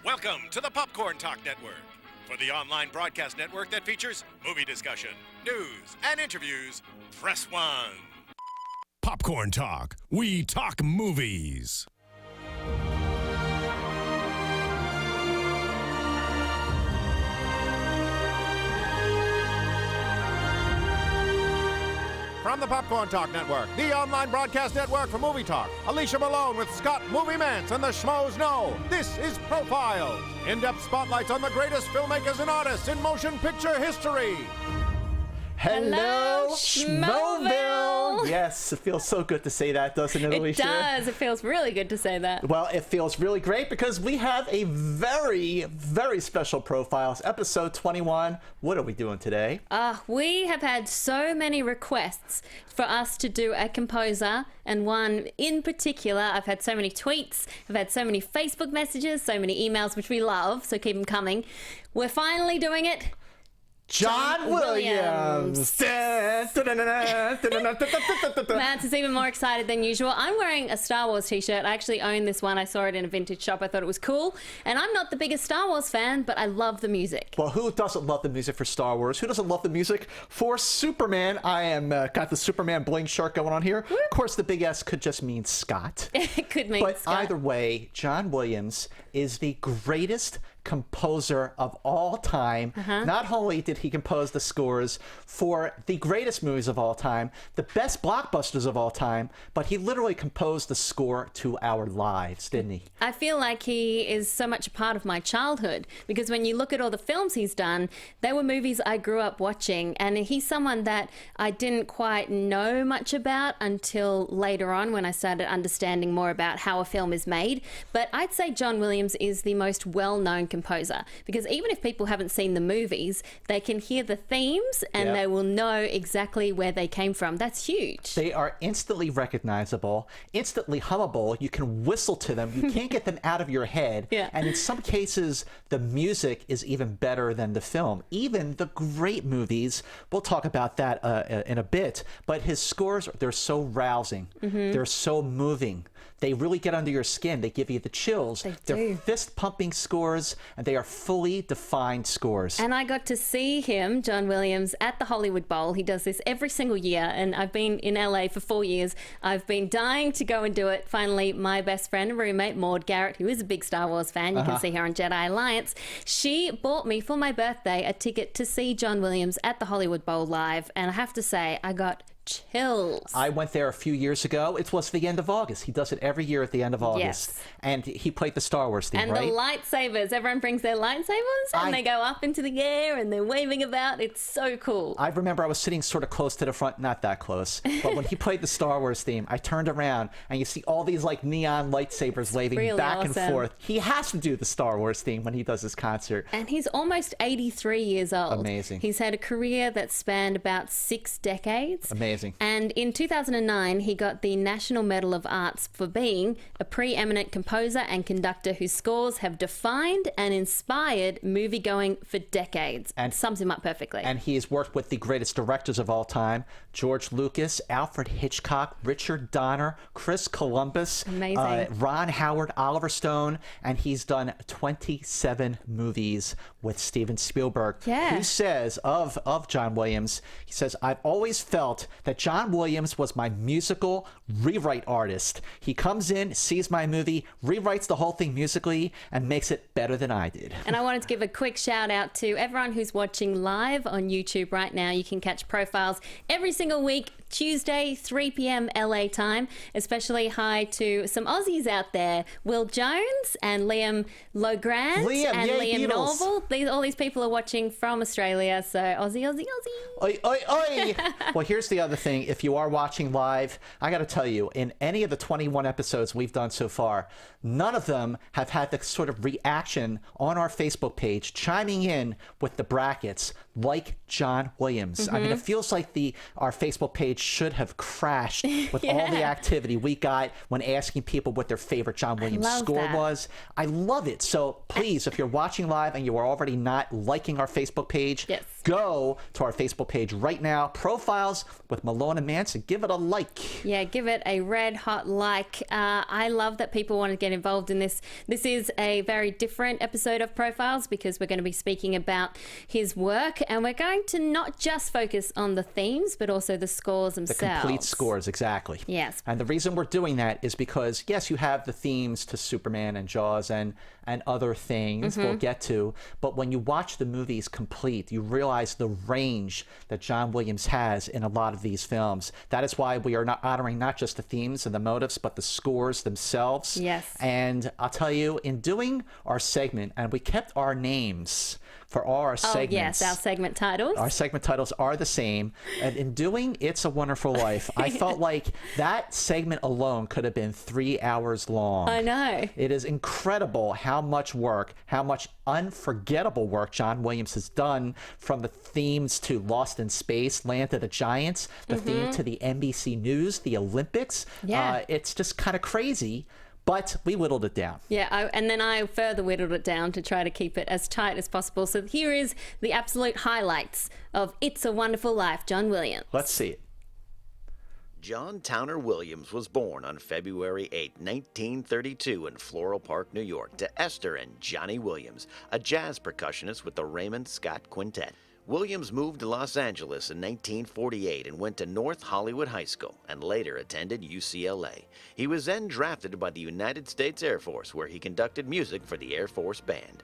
Welcome to the Popcorn Talk Network, for the online broadcast network that features movie discussion, news, and interviews. Press 1. Popcorn Talk. We talk movies. From the Popcorn Talk Network, the online broadcast network for movie talk, Alicia Malone with Scott Movie Mance and the Schmoes Know. This is Profiles, in-depth spotlights on the greatest filmmakers and artists in motion picture history. Hello, Schmoville! Yes, it feels so good to say that, doesn't it, Alicia? It does. It feels really good to say that. Well, it feels really great because we have a very, very special Profiles, episode 21. What are we doing today? We have had so many requests for us to do a composer, and one in particular. I've had so many tweets, I've had so many Facebook messages, so many emails, which we love, so keep them coming. We're finally doing it. John Williams. Matt is even more excited than usual. I'm wearing a Star Wars t-shirt. I actually own this one. I saw it in a vintage shop. I thought it was cool. And I'm not the biggest Star Wars fan, but I love the music. Well, who doesn't love the music for Star Wars? Who doesn't love the music for Superman? I am got the Superman bling shirt going on here. Whoop. Of course, the big S could just mean Scott. It could mean Scott. But either way, John Williams is the greatest composer of all time. Not only did he compose the scores for the greatest movies of all time, the best blockbusters of all time, but he literally composed the score to our lives, didn't he? I feel like he is so much a part of my childhood, because when you look at all the films he's done, they were movies I grew up watching, and he's someone that I didn't quite know much about until later on when I started understanding more about how a film is made. But I'd say John Williams is the most well-known composer, because even if people haven't seen the movies, they can hear the themes and they will know exactly where they came from. That's huge. They are instantly recognizable, instantly hummable. You can whistle to them. You can't get them out of your head. And in some cases, the music is even better than the film. Even the great movies, we'll talk about that in a bit, but his scores, they're so rousing. They're so moving. They really get under your skin. They give you the chills. They're fist-pumping scores, and they are fully defined scores. And I got to see him, John Williams, at the Hollywood Bowl. He does this every single year, and I've been in LA for 4 years. I've been dying to go and do it. Finally, my best friend and roommate, Maud Garrett, who is a big Star Wars fan, you can see her on Jedi Alliance, she bought me for my birthday a ticket to see John Williams at the Hollywood Bowl live, and I have to say, I got chills. I went there a few years ago. It was the end of August. He does it every year at the end of August. Yes. And he played the Star Wars theme, and right? And the lightsabers. Everyone brings their lightsabers and they go up into the air and they're waving about. It's so cool. I remember I was sitting sort of close to the front, not that close, but when he played the Star Wars theme, I turned around and you see all these like neon lightsabers waving really back and forth. He has to do the Star Wars theme when he does his concert. And he's almost 83 years old. Amazing. He's had a career that spanned about 6 decades. Amazing. And in 2009, he got the National Medal of Arts for being a preeminent composer and conductor whose scores have defined and inspired movie-going for decades. And sums him up perfectly. And he has worked with the greatest directors of all time, George Lucas, Alfred Hitchcock, Richard Donner, Chris Columbus, Ron Howard, Oliver Stone, and he's done 27 movies with Steven Spielberg, who says of John Williams, he says, I've always felt that John Williams was my musical rewrite artist. He comes in, sees my movie, rewrites the whole thing musically, and makes it better than I did. And I wanted to give a quick shout out to everyone who's watching live on YouTube right now. You can catch Profiles every single week, Tuesday, 3 p.m. LA time. Especially hi to some Aussies out there, Will Jones and Liam Logrand and Liam Norval. All these people are watching from Australia, so Aussie, Aussie, Aussie. Oi, oi, oi! Well, here's the other thing. If you are watching live, I got to tell you, in any of the 21 episodes we've done so far, none of them have had the sort of reaction on our Facebook page, chiming in with the brackets, like John Williams. I mean, it feels like our Facebook page page should have crashed with all the activity we got when asking people what their favorite John Williams score was. I love it. So please, if you're watching live and you are already not liking our Facebook page, go to our Facebook page right now, Profiles with Malone and Manson. Give it a like. Yeah, give it a red hot like. I love that people want to get involved in this. This is a very different episode of Profiles because we're going to be speaking about his work, and we're going to not just focus on the themes, but also the scores themselves. The complete scores, exactly. Yes. And the reason we're doing that is because, yes, you have the themes to Superman and Jaws and other things we'll get to, but when you watch the movies complete, you realize the range that John Williams has in a lot of these films. That is why we are not honoring not just the themes and the motives, but the scores themselves. Yes. And I'll tell you, in doing our segment, and we kept our names for all our segments. Oh, yes, our segment titles. Our segment titles are the same. And in doing It's a Wonderful Life, I felt like that segment alone could have been 3 hours long. I know. It is incredible how much work, how much unforgettable work John Williams has done, from the themes to Lost in Space, Land of the Giants, the theme to the NBC News, the Olympics. Yeah. It's just kind of crazy. But we whittled it down. Yeah, and then I further whittled it down to try to keep it as tight as possible. So here is the absolute highlights of It's a Wonderful Life, John Williams. Let's see it. John Towner Williams was born on February 8, 1932 in Floral Park, New York, to Esther and Johnny Williams, a jazz percussionist with the Raymond Scott Quintet. Williams moved to Los Angeles in 1948 and went to North Hollywood High School and later attended UCLA. He was then drafted by the United States Air Force, where he conducted music for the Air Force Band.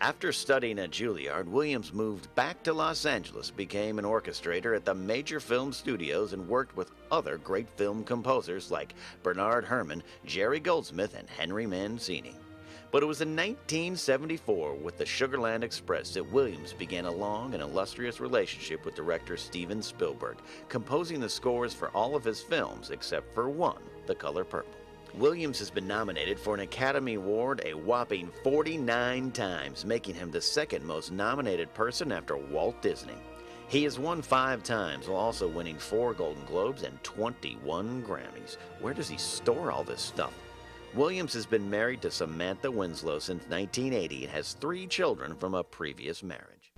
After studying at Juilliard, Williams moved back to Los Angeles, became an orchestrator at the major film studios, and worked with other great film composers like Bernard Herrmann, Jerry Goldsmith, and Henry Mancini. But it was in 1974 with the Sugarland Express that Williams began a long and illustrious relationship with director Steven Spielberg, composing the scores for all of his films except for one, The Color Purple. Williams has been nominated for an Academy Award a whopping 49 times, making him the second most nominated person after Walt Disney. He has won 5 times, while also winning 4 Golden Globes and 21 Grammys. Where does he store all this stuff? Williams has been married to Samantha Winslow since 1980 and has 3 children from a previous marriage.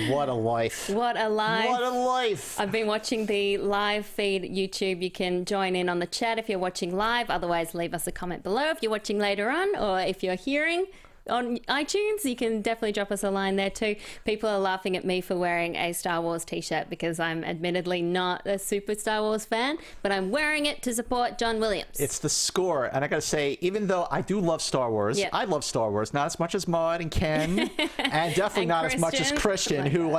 What a life. What a life. What a life. I've been watching the live feed YouTube. You can join in on the chat if you're watching live. Otherwise, leave us a comment below if you're watching later on, or if you're hearing on iTunes, you can definitely drop us a line there too. People are laughing at me for wearing a Star Wars t-shirt because I'm admittedly not a super Star Wars fan, but I'm wearing it to support John Williams. It's the score, and I gotta say, even though I do love Star Wars, I love Star Wars, not as much as Maud and Ken, and definitely not as much as Christian, who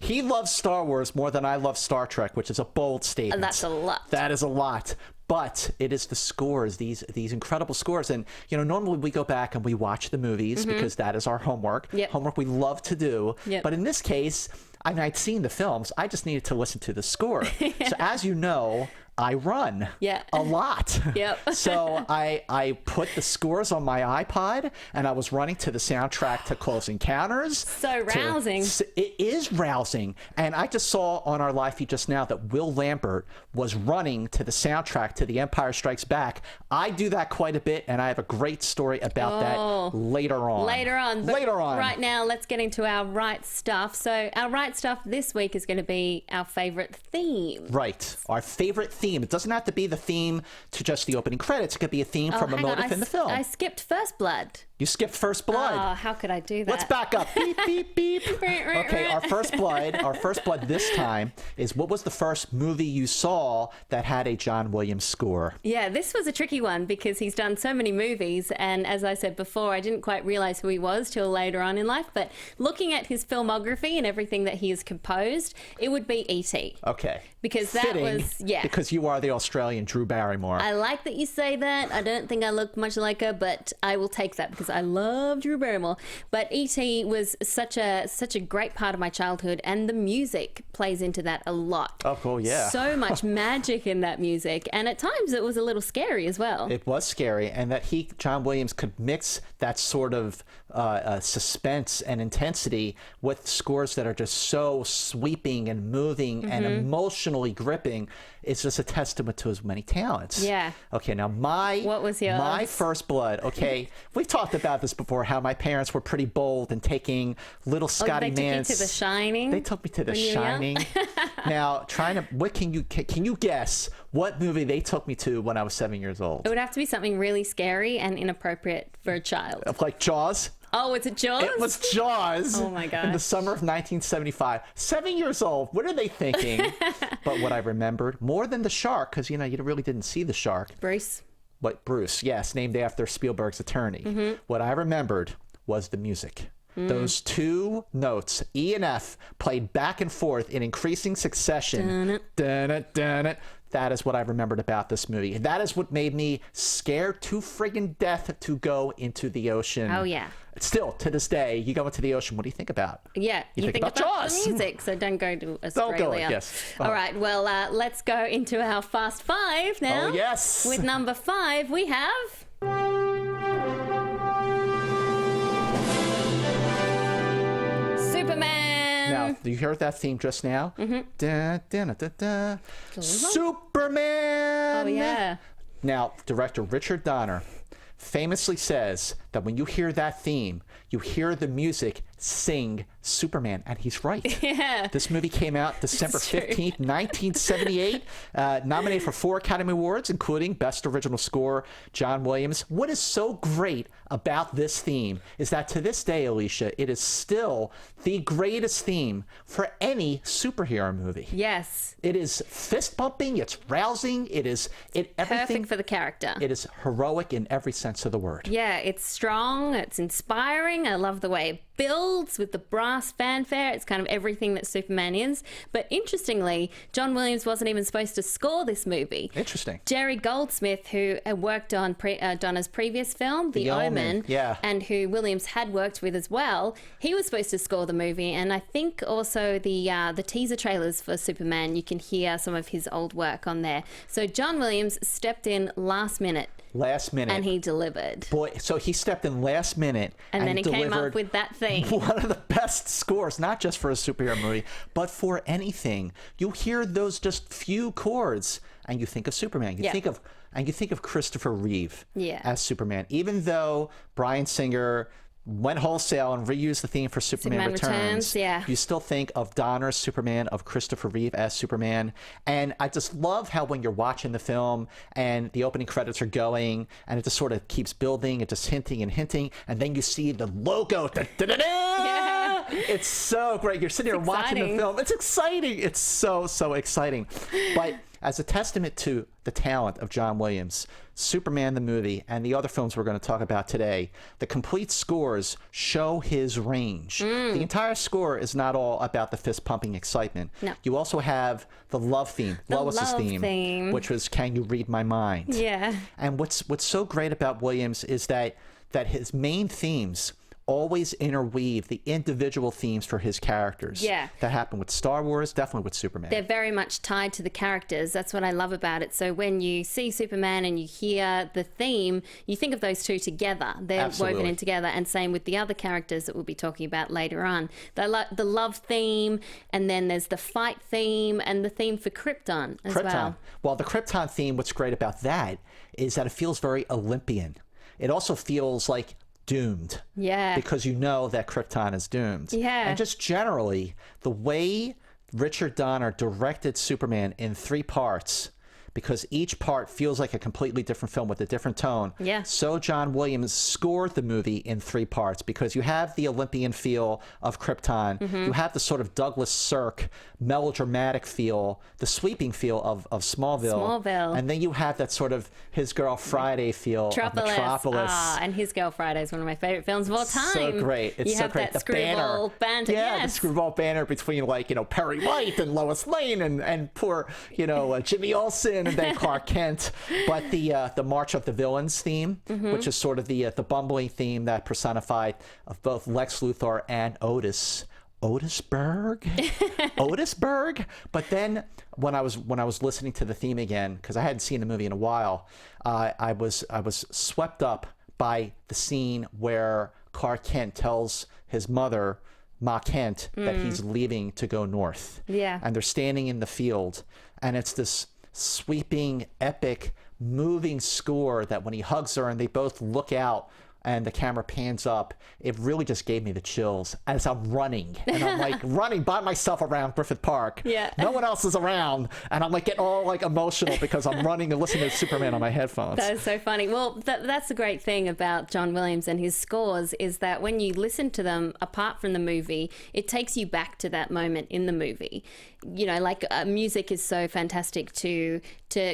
he loves Star Wars more than I love Star Trek, which is a bold statement. That's a lot. That is a lot. But it is the scores, these incredible scores. And, normally we go back and we watch the movies because that is our homework. Homework we love to do. But in this case, I'd seen the films. I just needed to listen to the score. So as you know, I run a lot. So I put the scores on my iPod, and I was running to the soundtrack to Close Encounters. So rousing. It is rousing. And I just saw on our live feed just now that Will Lambert was running to the soundtrack to The Empire Strikes Back. I do that quite a bit, and I have a great story about that later on. Later on. Right now, let's get into our right stuff. So our right stuff this week is going to be our favorite theme. Right. Our favorite theme. It doesn't have to be the theme to just the opening credits. It could be a theme from a motive in the film. I skipped First Blood. You skipped First Blood. Oh, how could I do that? Let's back up. Beep, beep, beep. Okay, our First Blood this time is, what was the first movie you saw that had a John Williams score? Yeah, this was a tricky one because he's done so many movies, and as I said before, I didn't quite realize who he was till later on in life, but looking at his filmography and everything that he has composed, it would be E.T. Okay. Because Fitting, that was, because you are the Australian Drew Barrymore. I like that you say that. I don't think I look much like her, but I will take that because I love Drew Barrymore. But E.T. was such a great part of my childhood, and the music plays into that a lot. Oh, cool, yeah. So much magic in that music, and at times it was a little scary as well. It was scary, and that John Williams, could mix that sort of suspense and intensity with scores that are just so sweeping and moving and emotionally gripping. It's just a testament to his many talents. Yeah. Okay, now what was yours? my first blood. Okay, we've talked about this before, how my parents were pretty bold in taking little Scotty Mann's. They took you to The Shining? They took me to The when you were young? Shining. Now, what can you guess what movie they took me to when I was 7 years old? It would have to be something really scary and inappropriate for a child. Like Jaws? Oh, is it Jaws? It was Jaws. Oh my gosh. In the summer of 1975. 7 years old. What are they thinking? But what I remembered, more than the shark, because you really didn't see the shark. Bruce. Bruce, yes, named after Spielberg's attorney. What I remembered was the music. Those two notes, E and F, played back and forth in increasing succession. Dun-it. That is what I remembered about this movie. And that is what made me scared to friggin' death to go into the ocean. Oh, yeah. Still, to this day, you go into the ocean, what do you think about? Yeah, you think about Jaws. the music, so don't go to Australia. Don't go, yes. All right, well, let's go into our Fast Five now. Oh, yes. With number 5, we have... Superman. Now, you heard that theme just now? Superman! Oh, yeah. Now, director Richard Donner famously says that when you hear that theme, you hear the music sing Superman, and he's right. Yeah. This movie came out December 15th, 1978, nominated for 4 Academy Awards, including Best Original Score, John Williams. What is so great about this theme is that to this day, Alicia, it is still the greatest theme for any superhero movie. Yes. It is fist bumping, it's rousing, everything. Perfect for the character. It is heroic in every sense of the word. Yeah, it's strong, it's inspiring. I love the way it builds with the brass fanfare. It's kind of everything that Superman is. But interestingly, John Williams wasn't even supposed to score this movie. Interesting. Jerry Goldsmith, who worked on Donna's previous film, The Omen, yeah, and who Williams had worked with as well, he was supposed to score the movie. And I think also the teaser trailers for Superman, you can hear some of his old work on there. So John Williams stepped in last minute. And he delivered. Boy, so he stepped in last minute. And then he came up with that thing. One of the best scores, not just for a superhero movie, but for anything. You hear those just few chords and you think of Superman. You think of Christopher Reeve as Superman. Even though Bryan Singer went wholesale and reused the theme for Superman Returns. You still think of Donner's Superman, of Christopher Reeve as Superman. And I just love how when you're watching the film and the opening credits are going and it just sort of keeps building, it just hinting and hinting, and then you see the logo. Yeah. It's so great. You're sitting here watching the film. It's exciting. It's so, so exciting. But as a testament to the talent of John Williams, Superman the movie, and the other films we're going to talk about today, the complete scores show his range. The entire score is not all about the fist-pumping excitement. No. You also have the love theme, Lois's theme, which was Can You Read My Mind? Yeah. And what's so great about Williams is that his main themes always interweave the individual themes for his characters. Yeah. That happened with Star Wars, definitely with Superman. They're very much tied to the characters. That's what I love about it. So when you see Superman and you hear the theme, you think of those two together. They're woven in together. And same with the other characters that we'll be talking about later on. The love theme, and then there's the fight theme, and the theme for Krypton as well. Well, the Krypton theme, what's great about that is that it feels very Olympian. It also feels like doomed. Yeah. Because you know that Krypton is doomed. Yeah. And just generally, the way Richard Donner directed Superman in 3 parts, because each part feels like a completely different film with a different tone. Yeah. So John Williams scored the movie in 3 parts because you have the Olympian feel of Krypton. You have the sort of Douglas Sirk melodramatic feel, the sweeping feel of Smallville. And then you have that sort of His Girl Friday feel of Metropolis. And His Girl Friday is one of my favorite films of all time. So great. It's you so have great. That screwball banter. Yeah, yes. the screwball banter between Perry White and Lois Lane and poor, Jimmy Olsen and then Clark Kent. But the March of the Villains theme, which is sort of the bumbling theme that personified of both Lex Luthor and Otisburg. But then when I was listening to the theme again, because I hadn't seen the movie in a while, I was swept up by the scene where Clark Kent tells his mother, Ma Kent, that he's leaving to go north. Yeah. And they're standing in the field, and it's this sweeping, epic, moving score that when he hugs her and they both look out and the camera pans up, it really just gave me the chills as I'm running. And I'm like running by myself around Griffith Park. Yeah. No one else is around. And I'm like getting all like emotional because I'm running and listening to Superman on my headphones. That is so funny. Well, that's the great thing about John Williams and his scores is that when you listen to them apart from the movie, it takes you back to that moment in the movie. You know, like music is so fantastic to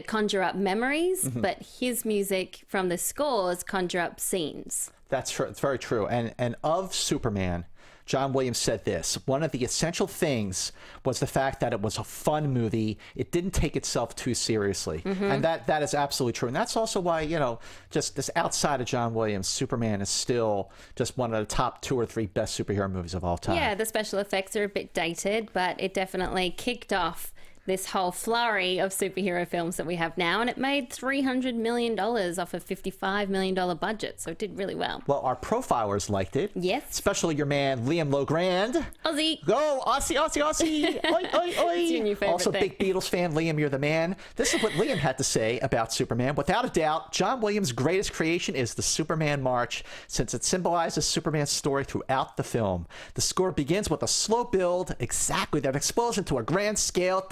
conjure up memories, but his music from the scores conjure up scenes. That's true. It's very true. And of Superman, John Williams said this: one of the essential things was the fact that it was a fun movie. It didn't take itself too seriously. And that is absolutely true. And that's also why, you know, just this outside of John Williams, Superman is still just one of the top 2 or 3 best superhero movies of all time. Yeah, the special effects are a bit dated, but it definitely kicked off this whole flurry of superhero films that we have now, and it made $300 million off a $55 million budget, so it did really well. Well, our profilers liked it. Yes. Especially your man, Liam Logrand. Aussie. Go, Aussie, Aussie, Aussie. Oi, oi, oi. It's your new favorite Also, thing. big Beatles fan, Liam, you're the man. This is what Liam had to say about Superman. Without a doubt, John Williams' greatest creation is the Superman March, since it symbolizes Superman's story throughout the film. The score begins with a slow build, exactly that explosion to a grand scale,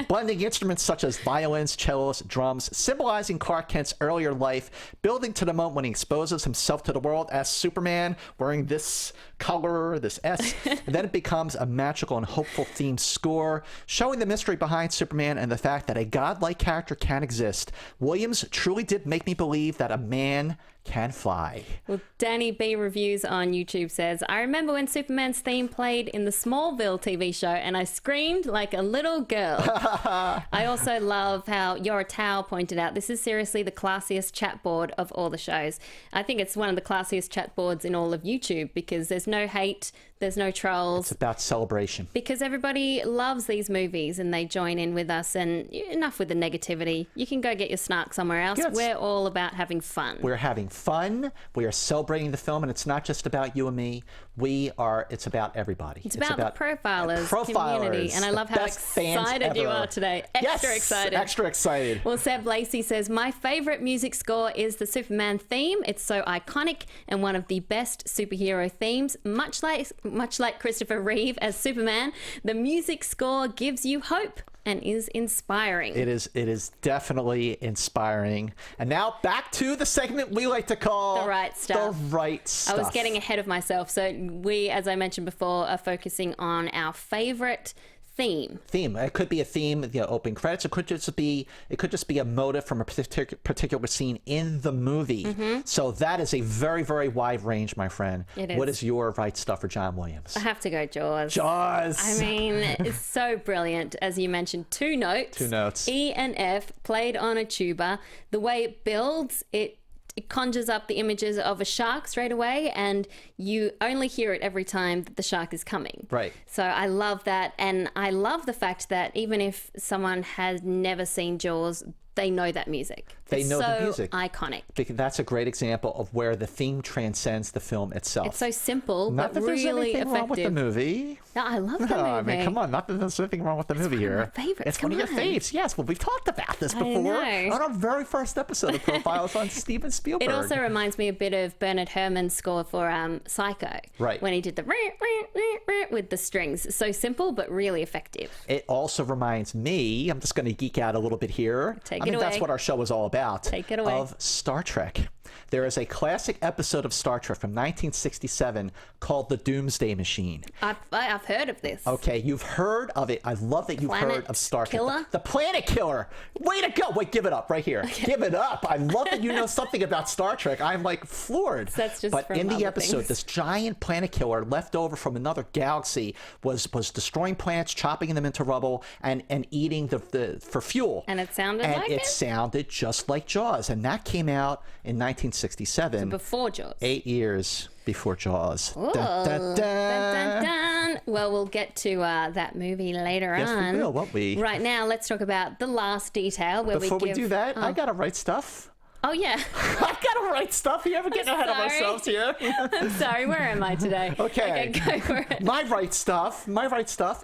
blending instruments such as violins, cellos, drums, symbolizing Clark Kent's earlier life, building to the moment when he exposes himself to the world as Superman, wearing this color, this S. And then it becomes a magical and hopeful themed score, showing the mystery behind Superman and the fact that a godlike character can exist. Williams truly did make me believe that a man can fly. Well, Danny B Reviews on YouTube says, I remember when Superman's theme played in the Smallville TV show and I screamed like a little girl. I also love how Yora Tao pointed out, this is seriously the classiest chat board of all the shows. I think it's one of the classiest chat boards in all of YouTube because there's no hate, there's no trolls. It's about celebration. Because everybody loves these movies and they join in with us, and enough with the negativity. You can go get your snark somewhere else. Yes. We're all about having fun. We're having fun. We are celebrating the film, and it's not just about you and me. It's about everybody. It's about the profilers community. And I love how excited you are today. Extra excited. Extra excited. Well, Seb Lacey says, my favorite music score is the Superman theme. It's so iconic and one of the best superhero themes. Much like Christopher Reeve as Superman, the music score gives you hope and is inspiring. It is definitely inspiring. And now back to the segment we like to call The Right Stuff. The Right Stuff. I was getting ahead of myself. So we, as I mentioned before, are focusing on our favorite theme. It could be a theme, opening credits. It could just be a motive from a particular scene in the movie. So that is a very, very wide range, my friend. It is. What is your right stuff for John Williams? I have to go Jaws. Jaws. I mean, it's so brilliant. As you mentioned, 2 notes. 2 notes. E and F played on a tuba. The way it builds, it conjures up the images of a shark straight away, and you only hear it every time that the shark is coming. Right. So I love that, and I love the fact that even if someone has never seen Jaws, they know that music. They know the music. Iconic. Because that's a great example of where the theme transcends the film itself. It's so simple, not but that there's really anything effective. wrong with the movie. No, I love the movie. I mean, come on. Not that there's anything wrong with the movie here. One of my favorites. It's one of your faves. Yes. Well, we've talked about this before on our very first episode of Profiles on Steven Spielberg. It also reminds me a bit of Bernard Herrmann's score for Psycho. Right. When he did the with the strings. So simple, but really effective. It also reminds me, I'm just going to geek out a little bit here. Take it away. That's what our show is all about. Take it away. Of Star Trek. There is a classic episode of Star Trek from 1967 called The Doomsday Machine. I've heard of this. Okay, you've heard of it. I love that you've heard of Star Trek. Killer? The Planet Killer. Way to go. Wait, give it up right here. Okay. Give it up. I love that you know something about Star Trek. I'm like floored. That's just but from in the other episode, things. this giant planet killer left over from another galaxy was destroying planets, chopping them into rubble, and eating for fuel. And it sounded like it? And it sounded just like Jaws. And that came out in 1967. So before Jaws. 8 years before Jaws. Ooh. Dun, dun, dun. Dun, dun, dun. Well, we'll get to that movie later Yes, on. we will, won't we? Right now, let's talk about The Last Detail. Where Before we give, do that, I got to write stuff. Oh, yeah. I've got to write stuff here. We're getting ahead of ourselves here. I'm sorry. Where am I today? Okay. Go for it. My right stuff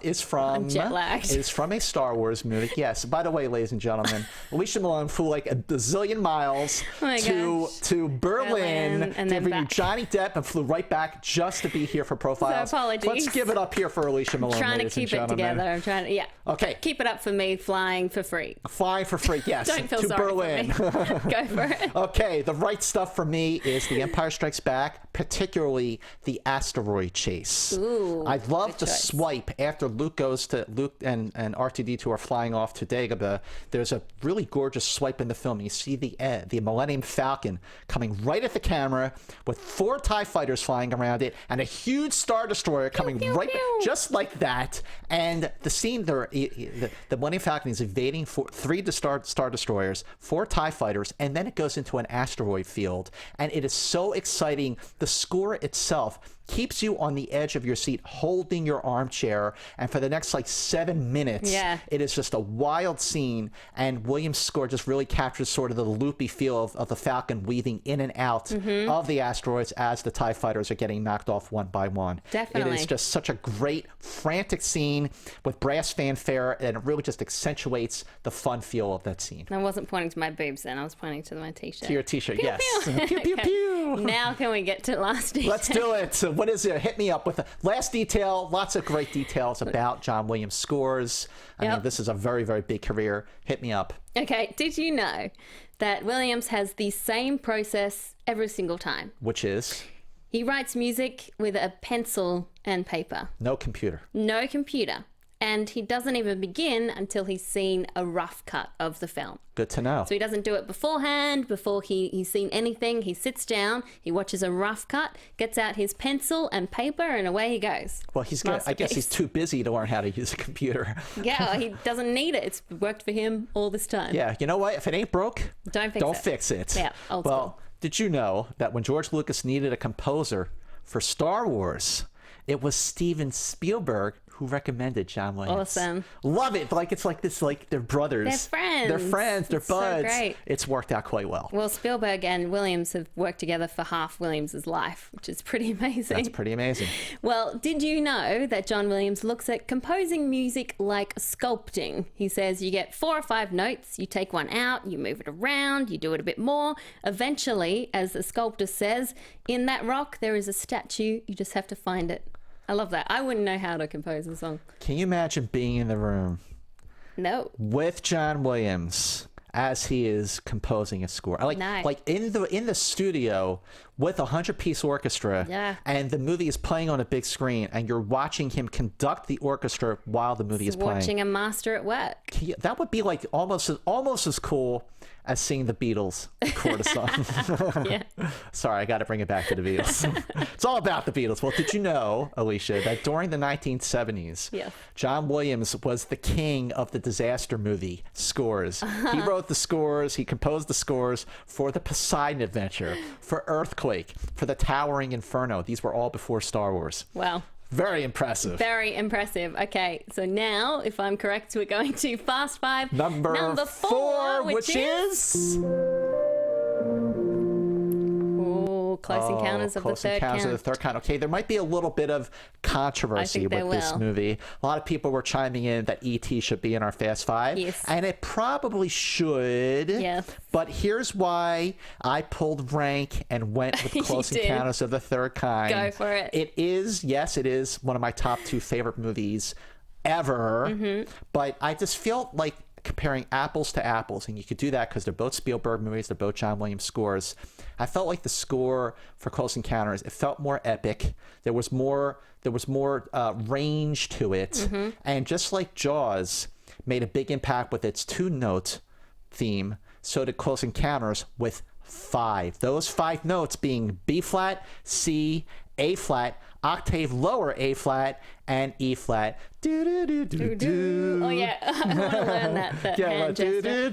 is from... I'm jet-lagged. Is from a Star Wars movie. Yes. By the way, ladies and gentlemen, Alicia Malone flew like a bazillion miles to Berlin and to then interview back. Johnny Depp and flew right back just to be here for Profiles. So apologies. Let's give it up here for Alicia Malone, Trying to ladies and keep it gentlemen. together. I'm trying to, Okay. Keep it up for me flying for free. Flying for free, yes. Don't feel to sorry Berlin. for me. Go for it. Okay, the right stuff for me is The Empire Strikes Back, particularly the asteroid chase. Ooh, I love good the choice. swipe after Luke and R2-D2 are flying off to Dagobah. There's a really gorgeous swipe in the film. You see the Millennium Falcon coming right at the camera with 4 TIE fighters flying around it and a huge Star Destroyer coming right just like that. And the scene there, the Millennium Falcon is evading 3 Star Destroyers, 4 TIE fighters, and then it goes into an asteroid field. And it is so exciting. The score itself keeps you on the edge of your seat, holding your armchair, and for the next 7 minutes, it is just a wild scene. And Williams' score just really captures sort of the loopy feel of the Falcon weaving in and out of the asteroids as the TIE fighters are getting knocked off one by one. Definitely. It is just such a great, frantic scene with brass fanfare, and it really just accentuates the fun feel of that scene. I wasn't pointing to my boobs then. I was pointing to my t-shirt. To your t-shirt, Pew, yes. pew. Pew, pew, Okay. pew. Now can we get to last detail? Let's do it. So what is it? Hit me up with the last detail. Lots of great details about John Williams' scores. I mean, this is a very, very big career. Hit me up. Okay, did you know that Williams has the same process every single time? Which is? He writes music with a pencil and paper. No computer. No computer. And he doesn't even begin until he's seen a rough cut of the film. Good to know. So he doesn't do it beforehand, before he's seen anything. He sits down, he watches a rough cut, gets out his pencil and paper, and away he goes. Well, I guess he's too busy to learn how to use a computer. Yeah, he doesn't need it. It's worked for him all this time. Yeah, you know what? If it ain't broke, Don't fix it. Yeah, old well, school. did you know that when George Lucas needed a composer for Star Wars, it was Steven Spielberg who recommended John Williams? Awesome. Love it. It's like this, they're brothers. They're friends. They're friends. They're It's so buds. great. It's worked out quite well. Well, Spielberg and Williams have worked together for half Williams' life, which is pretty amazing. That's pretty amazing. Well, did you know that John Williams looks at composing music like sculpting? He says you get 4 or 5 notes, you take one out, you move it around, you do it a bit more. Eventually, as the sculptor says, in that rock there is a statue, you just have to find it. I love that. I wouldn't know how to compose a song. Can you imagine being in the room No. with John Williams as he is composing a score? Like in the studio with a 100-piece orchestra, and the movie is playing on a big screen, and you're watching him conduct the orchestra while the movie is playing. Watching a master at work. That would be almost as cool as seeing the Beatles record a song. Yeah. Sorry, I got to bring it back to the Beatles. It's all about the Beatles. Well, did you know, Alicia, that during the 1970s, John Williams was the king of the disaster movie scores. He wrote the scores, he composed the scores for the Poseidon Adventure, for Earthquake, for the Towering Inferno. These were all before Star Wars. Wow. Very impressive. Very impressive. Okay, so now, if I'm correct, we're going to Fast Five. Number 4, which is... Close Encounters of the Third Kind. Okay, there might be a little bit of controversy with this movie. A lot of people were chiming in that E.T. should be in our Fast Five. Yes. And it probably should. Yes. But here's why I pulled rank and went with Close Encounters of the Third Kind. Go for it. It is one of my top 2 favorite movies ever. But I just felt like comparing apples to apples, and you could do that because they're both Spielberg movies, they're both John Williams scores. I felt like the score for Close Encounters, it felt more epic. There was more range to it, and just like Jaws made a big impact with its 2-note theme, so did Close Encounters with 5. Those 5 notes being B flat, C, A flat, octave lower A flat and E flat. Do do do do do. Oh yeah, I want to learn that hand gesture.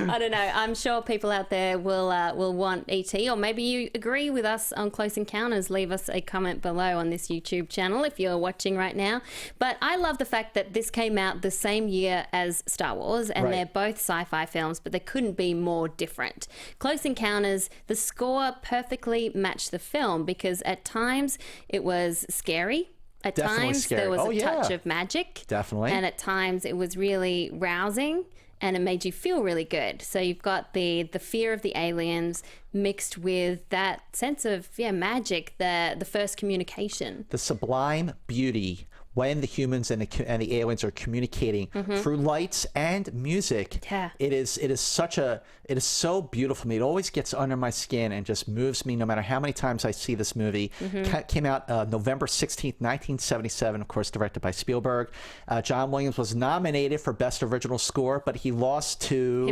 I don't know. I'm sure people out there will want ET, or maybe you agree with us on Close Encounters. Leave us a comment below on this YouTube channel if you're watching right now. But I love the fact that this came out the same year as Star Wars, and they're both sci-fi films, but they couldn't be more different. Close Encounters, the score perfectly matched the film because at times it was scary. At times there was a touch of magic. Definitely. And at times it was really rousing and it made you feel really good. So you've got the fear of the aliens mixed with that sense of magic, the first communication. The sublime beauty when the humans and the aliens are communicating through lights and music. It is so beautiful to me. It always gets under my skin and just moves me no matter how many times I see this movie. Came out November 16th, 1977, of course, directed by Spielberg. John Williams was nominated for Best Original Score, but he lost to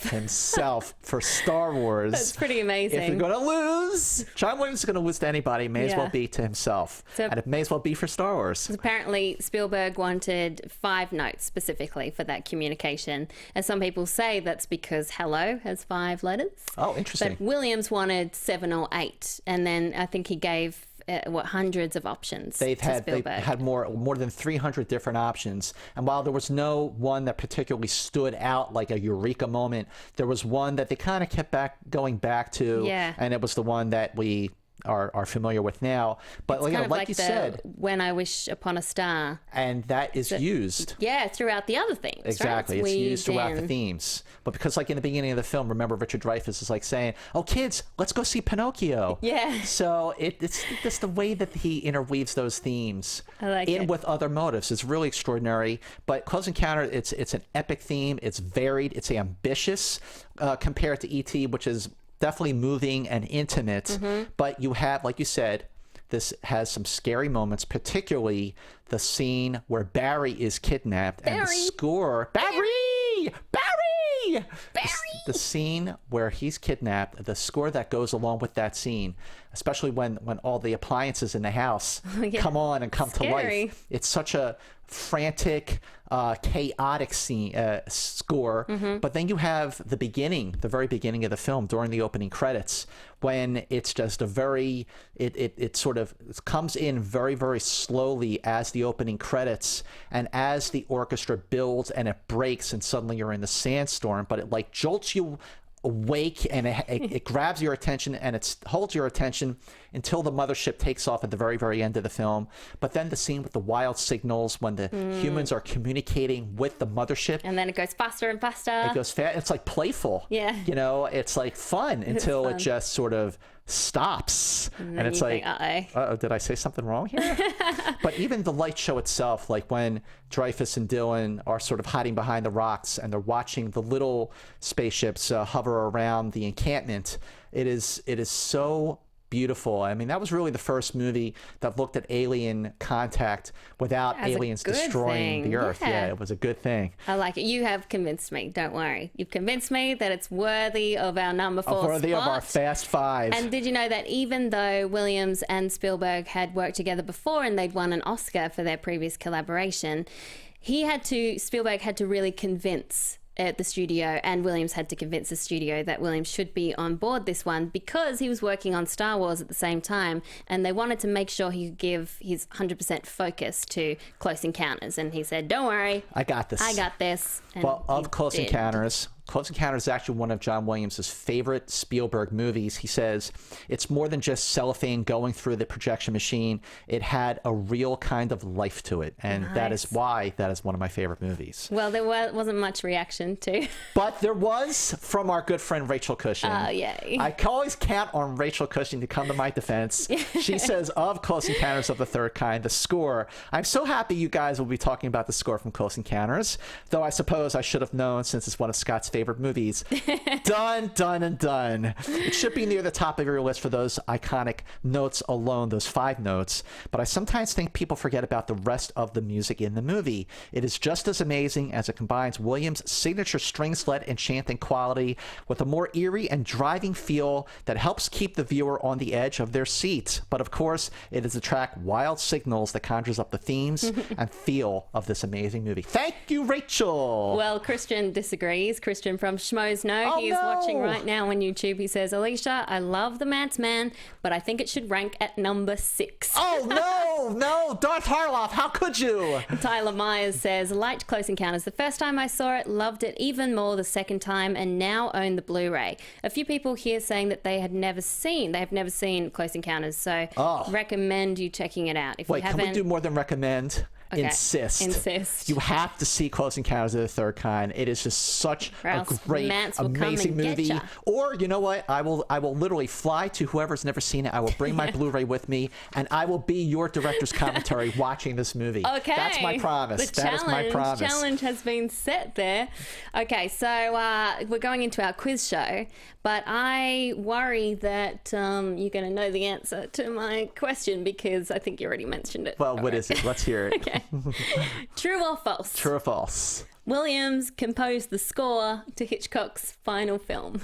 himself for Star Wars. That's pretty amazing. If you're going to lose, John Williams is going to lose to anybody. It may as well be to himself. And it may as well be for Star Wars. Apparently, Spielberg wanted 5 notes specifically for that communication. And some people say that's because hello has 5 letters. Oh, interesting. But Williams wanted 7 or 8. And then I think he gave hundreds of options. They've had more than 300 different options. And while there was no one that particularly stood out like a eureka moment, there was one that they kind of kept going back to. And it was the one that we are familiar with now. But like you said, When I Wish Upon a Star. And that is used. Throughout the other things. Exactly. Right? It's used throughout the themes. But because in the beginning of the film, remember Richard Dreyfuss is saying, oh, kids, let's go see Pinocchio. So it's just the way that he interweaves those themes with other motives. It's really extraordinary. But Close Encounter, it's an epic theme. It's varied. It's ambitious compared to E.T., which is definitely moving and intimate, but you have, like you said, this has some scary moments, particularly the scene where Barry is kidnapped and the score. Barry! The scene where he's kidnapped, the score that goes along with that scene, especially when all the appliances in the house come on and come to life. It's such a frantic, chaotic score. But then you have the very beginning of the film during the opening credits, when it's just it sort of comes in very, very slowly as the opening credits, and as the orchestra builds and it breaks and suddenly you're in the sandstorm, but it jolts you awake and it grabs your attention and it holds your attention until the mothership takes off at the very, very end of the film. But then the scene with the wild signals when the humans are communicating with the mothership. And then it goes faster and faster. It goes fast. It's playful. It's fun until it just sort of stops. And it's uh-oh, did I say something wrong here? But even the light show itself, when Dreyfuss and Dylan are sort of hiding behind the rocks and they're watching the little spaceships hover around the encampment, it is so beautiful. I mean, that was really the first movie that looked at alien contact without aliens destroying the Earth. Yeah, it was a good thing. I like it. You have convinced me. Don't worry. You've convinced me that it's worthy of our number 4 spot. Worthy of our Fast 5. And did you know that even though Williams and Spielberg had worked together before and they'd won an Oscar for their previous collaboration, Spielberg had to really convince at the studio, and Williams had to convince the studio that Williams should be on board this one because he was working on Star Wars at the same time, and they wanted to make sure he could give his 100% focus to Close Encounters. And he said, don't worry, I got this. And of Close Encounters, Close Encounters is actually one of John Williams' favorite Spielberg movies. He says it's more than just cellophane going through the projection machine. It had a real kind of life to it, and that is why that is one of my favorite movies. Well, there wasn't much reaction to. But there was from our good friend Rachel Cushing. Oh, yay. I can always count on Rachel Cushing to come to my defense. She says of Close Encounters of the Third Kind, the score. I'm so happy you guys will be talking about the score from Close Encounters, though I suppose I should have known since it's one of Scott's favorite movies. Done, done, and done. It should be near the top of your list for those iconic notes alone, those 5 notes. But I sometimes think people forget about the rest of the music in the movie. It is just as amazing as it combines Williams' signature strings-led enchanting quality with a more eerie and driving feel that helps keep the viewer on the edge of their seat. But of course, it is the track Wild Signals that conjures up the themes and feel of this amazing movie. Thank you, Rachel. Well, Christian disagrees. Christian from Schmoes No. He is watching right now on YouTube. He says, Alicia, I love The Man's Man, but I think it should rank at number 6. Oh, no, Darth Harloff, how could you? Tyler Myers says, liked Close Encounters the first time I saw it, loved it even more the second time, and now own the Blu-ray. A few people here saying that they have never seen Close Encounters, so recommend you checking it out. If you haven't, can we do more than recommend? Okay. Insist. You have to see Close Encounters of the Third Kind. It is just such a great, amazing movie. Or you know what? I will literally fly to whoever's never seen it. I will bring my Blu-ray with me, and I will be your director's commentary watching this movie. Okay, that's my promise. That is my promise. The challenge has been set there. Okay, so we're going into our quiz show, but I worry that you're going to know the answer to my question because I think you already mentioned it. Well, what is it? Let's hear it. Okay. True or false? True or false? Williams composed the score to Hitchcock's final film.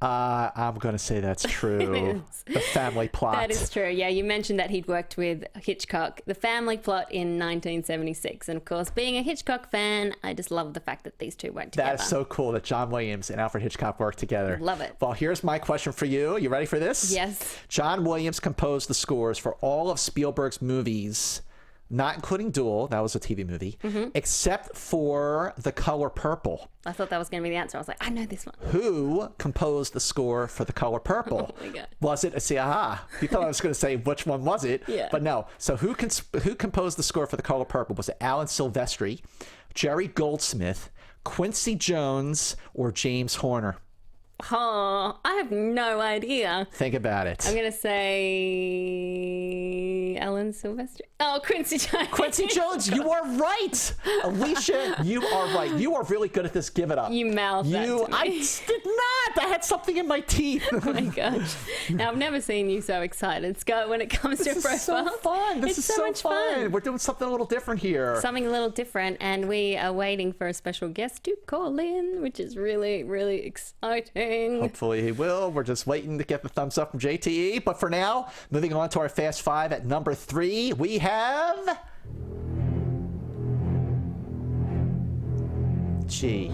I'm going to say that's true. The family plot. That is true. Yeah, you mentioned that he'd worked with Hitchcock, the family plot in 1976. And of course, being a Hitchcock fan, I just love the fact that these two worked together. That is so cool that John Williams and Alfred Hitchcock worked together. Love it. Well, here's my question for you. You ready for this? Yes. John Williams composed the scores for all of Spielberg's movies, not including Duel, that was a TV movie, except for The Color Purple. I thought that was going to be the answer. I was like, I know this one. Who composed the score for The Color Purple? Oh my God. Was it, you thought I was going to say which one was it? Yeah. But no. So who composed the score for The Color Purple? Was it Alan Silvestri, Jerry Goldsmith, Quincy Jones, or James Horner? Oh, I have no idea. Think about it. I'm going to say Alan Silvestri. Oh, Quincy Jones. Quincy Jones, you are right. Alicia, you are right. You are really good at this. Give it up. You mouthed that to me. I did not. I had something in my teeth. Oh my gosh. Now, I've never seen you so excited, Scott, when it comes to profile. This is so fun. This is so much fun. We're doing something a little different here. Something a little different, and we are waiting for a special guest to call in, which is really, really exciting. Hopefully he will. We're just waiting to get the thumbs up from JTE. But for now, moving on to our Fast Five at number 3, we have... G.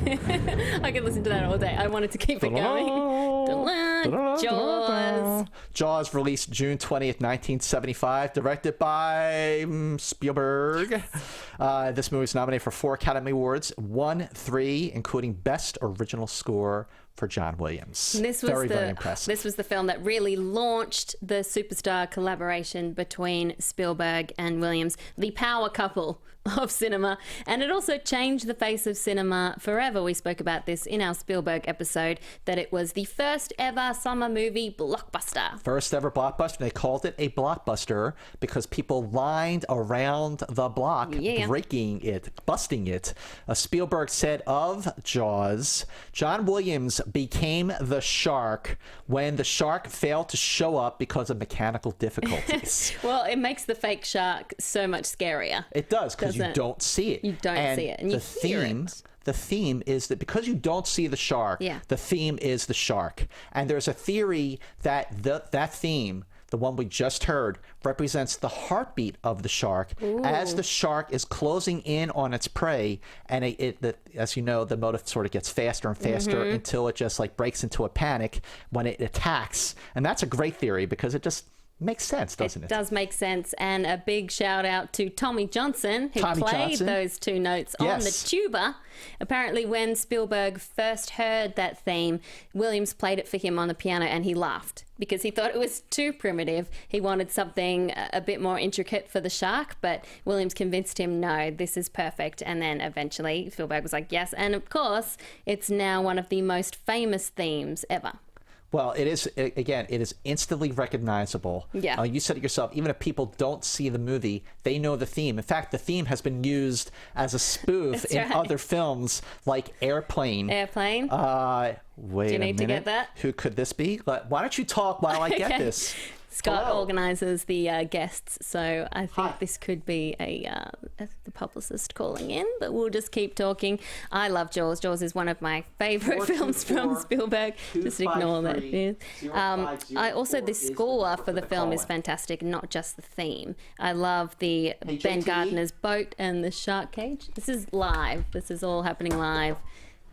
I could listen to that all day. I wanted to keep it going. Jaws. Jaws, released June 20th, 1975, directed by Spielberg. This movie was nominated for 4 Academy Awards, won 3, including Best Original Score for John Williams. This was very impressive. This was the film that really launched the superstar collaboration between Spielberg and Williams, the power couple of cinema, and it also changed the face of cinema forever. We spoke about this in our Spielberg episode, that it was the first ever summer movie blockbuster. First ever blockbuster. They called it a blockbuster because people lined around the block, breaking it, busting it. Spielberg said of Jaws, John Williams became the shark when the shark failed to show up because of mechanical difficulties. Well, it makes the fake shark so much scarier. It does, because you don't see it. You don't see it, and you hear it. The theme is that because you don't see the shark, the theme is the shark. And there's a theory that that theme, the one we just heard, represents the heartbeat of the shark. Ooh. As the shark is closing in on its prey, and as you know, the motive sort of gets faster and faster until it just like breaks into a panic when it attacks. And that's a great theory because it just makes sense, doesn't it? It does make sense. And a big shout out to Tommy Johnson, who played those 2 notes on the tuba. Apparently, when Spielberg first heard that theme, Williams played it for him on the piano and he laughed because he thought it was too primitive. He wanted something a bit more intricate for the shark, but Williams convinced him, no, this is perfect. And then eventually Spielberg was like, yes. And of course, it's now one of the most famous themes ever. Well, it is, again, it is instantly recognizable. Yeah. You said it yourself. Even if people don't see the movie, they know the theme. In fact, the theme has been used as a spoof in other films like Airplane. Airplane? Wait a minute. Do you need to get that? Who could this be? Why don't you talk while I get this? Scott organizes the guests, so I think this could be the publicist calling in, but we'll just keep talking. I love Jaws. Jaws is one of my favorite films from Spielberg. Just ignore that. The score for the film is fantastic, not just the theme. I love the Ben Gardner's boat and the shark cage. This is live. This is all happening live.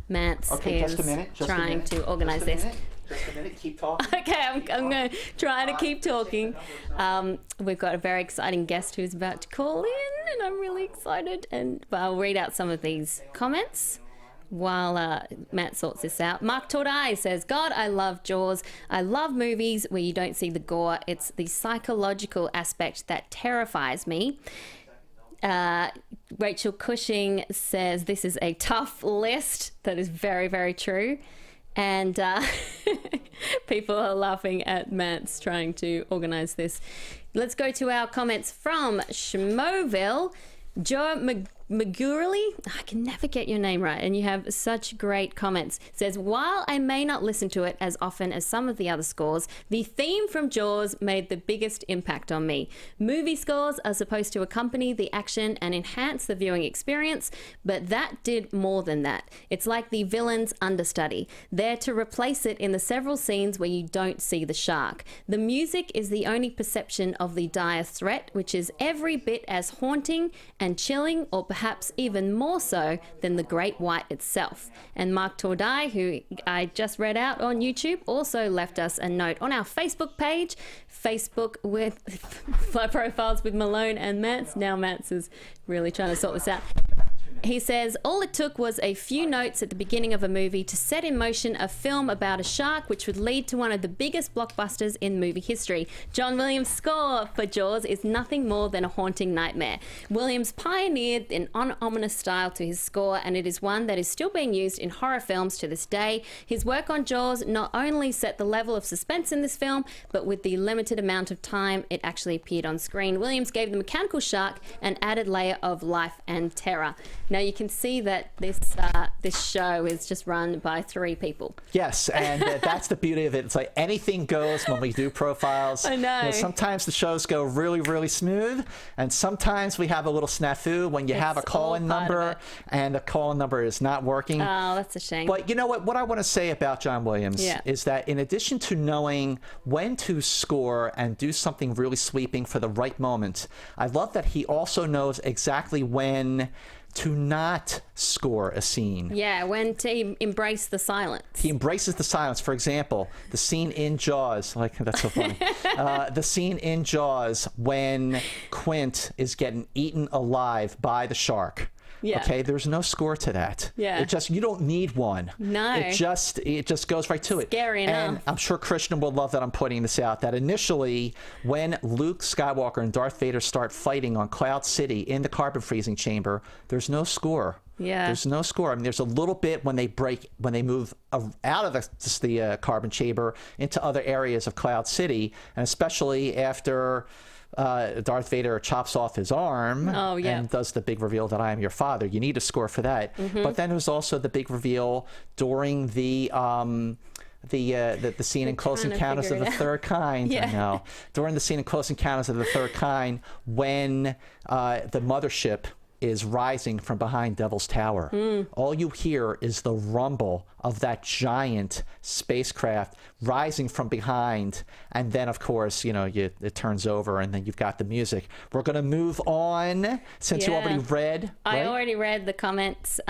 Matt's is trying to organize this. Just a minute, keep talking. Okay, I'm going to try to keep talking. We've got a very exciting guest who's about to call in, and I'm really excited. And I'll read out some of these comments while Matt sorts this out. Mark Tordai says, God, I love Jaws. I love movies where you don't see the gore. It's the psychological aspect that terrifies me. Rachel Cushing says, this is a tough list. That is very, very true. And people are laughing at Matt's trying to organize this. Let's go to our comments from Schmoville. Joe McGurley, I can never get your name right, and you have such great comments. Says, while I may not listen to it as often as some of the other scores, the theme from Jaws made the biggest impact on me. Movie scores are supposed to accompany the action and enhance the viewing experience, but that did more than that. It's like the villain's understudy, there to replace it in the several scenes where you don't see the shark. The music is the only perception of the dire threat, which is every bit as haunting and chilling, or perhaps even more so than the great white itself. And Mark Tordai, who I just read out on YouTube, also left us a note on our Facebook page, Facebook with profiles with Malone and Mance. Now Mance is really trying to sort this out. He says, all it took was a few notes at the beginning of a movie to set in motion a film about a shark, which would lead to one of the biggest blockbusters in movie history. John Williams' score for Jaws is nothing more than a haunting nightmare. Williams pioneered an ominous style to his score, and it is one that is still being used in horror films to this day. His work on Jaws not only set the level of suspense in this film, but with the limited amount of time it actually appeared on screen, Williams gave the mechanical shark an added layer of life and terror. Now you can see that this show is just run by 3 people. Yes, and that's the beauty of it. It's like anything goes when we do profiles. I know. You know, sometimes the shows go really, really smooth, and sometimes we have a little snafu when you have a call-in number and the call-in number is not working. Oh, that's a shame. But you know what? What I want to say about John Williams is that in addition to knowing when to score and do something really sweeping for the right moment, I love that he also knows exactly when to not score a scene. Yeah, when to embrace the silence. He embraces the silence. For example, the scene in Jaws, like, that's so funny. The scene in Jaws when Quint is getting eaten alive by the shark. Yeah. Okay, there's no score to that. Yeah. It just, you don't need one. No. It just goes right to it. Scary enough. And I'm sure Christian will love that I'm pointing this out, that initially when Luke Skywalker and Darth Vader start fighting on Cloud City in the carbon freezing chamber, there's no score. Yeah. There's no score. I mean, there's a little bit when they move out of the carbon chamber into other areas of Cloud City, and especially after Darth Vader chops off his arm and does the big reveal that I am your father. You need a score for that. Mm-hmm. But then there's also the big reveal during the scene in Close Encounters of the Third Kind. Yeah. I know. During the scene in Close Encounters of the Third Kind, when the mothership is rising from behind Devil's Tower. All you hear is the rumble of that giant spacecraft rising from behind, and then of course, you know, it turns over and then you've got the music. We're going to move on since you already read, right? I already read the comments.